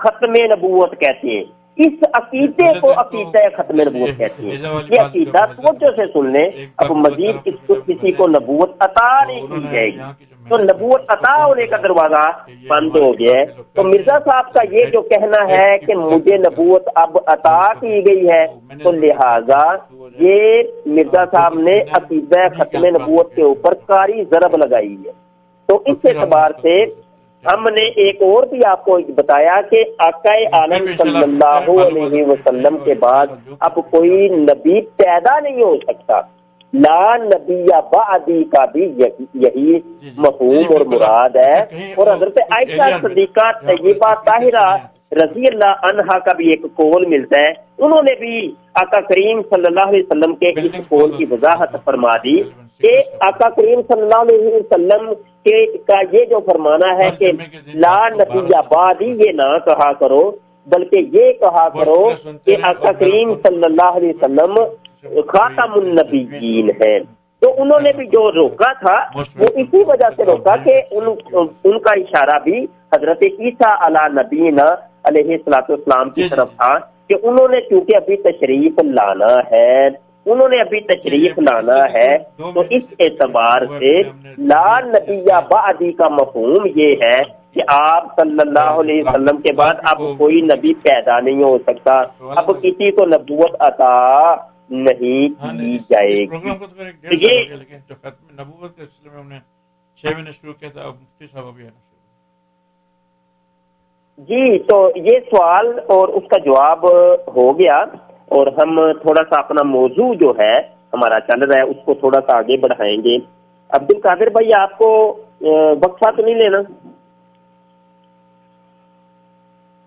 ختم نبوت کہتے ہیں، اس عقیدے کو عقیدہ ختم نبوت کہتے ہیں۔ یہ عقیدہ توجہ سے سن لیں، اب مزید کسی کو نبوت عطا نہیں کی جائے گی، تو نبوت عطا ہونے کا دروازہ بند ہو گیا ہے۔ تو مرزا صاحب کا یہ جو کہنا ہے کہ مجھے نبوت اب عطا کی گئی ہے، تو لہذا یہ مرزا صاحب نے عقیدہ ختم نبوت کے اوپر کاری ضرب لگائی ہے۔ تو اس اعتبار سے ہم نے ایک اور بھی آپ کو بتایا کہ آقا عالم صلی اللہ علیہ وسلم کے بعد اب کوئی نبی پیدا نہیں ہو سکتا، لا نبی بعدی کا بھی یہی مفہوم اور مراد ہے۔ اور حضرت عائشہ صدیقہ طیبہ طاہرہ رضی اللہ عنہا کا بھی ایک قول ملتا ہے، انہوں نے بھی آقا کریم صلی اللہ علیہ وسلم کے اس قول کی وضاحت فرما دی کہ آقا کریم صلی اللہ علیہ وسلم کا یہ جو فرمانا ہے کہ لا نبی بعدی، یہ نہ کہا کرو بلکہ یہ کہا کرو کہ آقا کریم صلی اللہ علیہ وسلم خاتم النبیین ہے۔ تو انہوں نے بھی جو روکا تھا وہ اسی وجہ سے روکا کہ ان کا اشارہ بھی حضرت عیسیٰ علی نبینا علیہ الصلوۃ والسلام کی طرف تھا کہ انہوں نے چونکہ ابھی تشریف لانا ہے، تو اس اعتبار سے لا نبی بعدی کا مفہوم یہ ہے کہ آپ صلی اللہ علیہ وسلم کے بعد اب کوئی نبی پیدا نہیں ہو سکتا، اب کسی کو نبوت عطا نہیں کی جائے گی۔ یہ جو ختم نبوت کے سلسلے میں ہم نے 6 مہینے شروع کیا تھا، اب مفتی صاحب ابھی ہے نا۔ جی، تو یہ سوال اور اس کا جواب ہو گیا، اور ہم تھوڑا سا اپنا موضوع جو ہے ہمارا چل رہا ہے اس کو تھوڑا سا آگے بڑھائیں گے۔ عبد القادر بھائی، آپ کو وقفہ تو نہیں لینا؟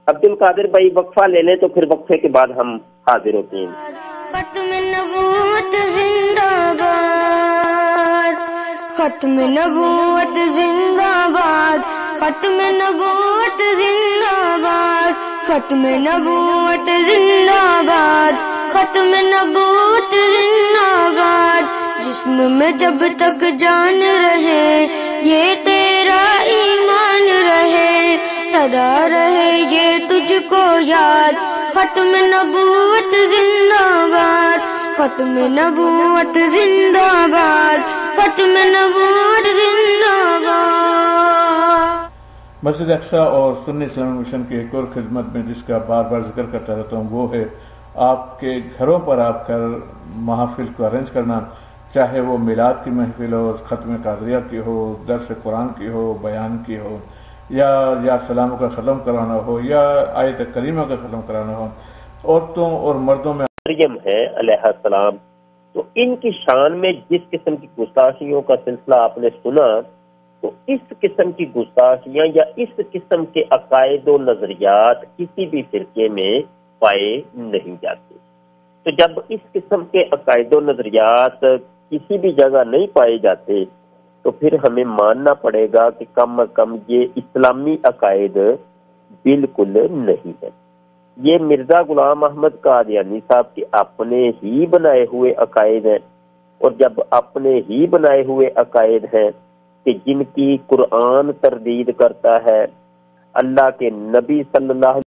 عبد القادر بھائی وقفہ لے لیں تو پھر وقفے کے بعد ہم حاضر ہوتے ہیں۔ ختم نبوت زندہ باد، ختم نبوت زندہ باد، ختم نبوت زندہ باد، ختم نبوت زندہ باد، ختم نبوت زندہ باد۔ جسم میں جب تک جان رہے یہ تیرا ایمان رہے، سدا رہے یہ تجھ کو یاد، ختم نبوت زندہ باد، ختم نبوت زندہ باد، ختم نبوت زندہ باد۔ مسجد اقصیٰ اور سنی اسلامی مشن کی ایک اور خدمت میں جس کا بار بار ذکر کرتا رہتا ہوں وہ ہے آپ کے گھروں پر آپ کر محافل کو ارینج کرنا، چاہے وہ میلاد کی محفل ہو، ختم قادریہ کی ہو، درس قرآن کی ہو، بیان کی ہو، یا سلام کا ختم کرانا ہو، یا آیت کریمہ کا ختم کرانا ہو۔ عورتوں اور مردوں میں مریم ہے علیہ السلام، تو ان کی شان میں جس قسم کی گستاخیوں کا سلسلہ آپ نے سنا، تو اس قسم کی گستاخیاں یا اس قسم کے عقائد و نظریات کسی بھی فرقے میں پائے نہیں جاتے۔ تو جب اس قسم کے عقائد و نظریات کسی بھی جگہ نہیں پائے جاتے تو پھر ہمیں ماننا پڑے گا کہ کم از کم یہ اسلامی عقائد بالکل نہیں ہے۔ یہ مرزا غلام احمد قادیانی صاحب کے اپنے ہی بنائے ہوئے عقائد ہیں، اور جب اپنے ہی بنائے ہوئے عقائد ہیں کہ جن کی قرآن تردید کرتا ہے، اللہ کے نبی صلی اللہ علیہ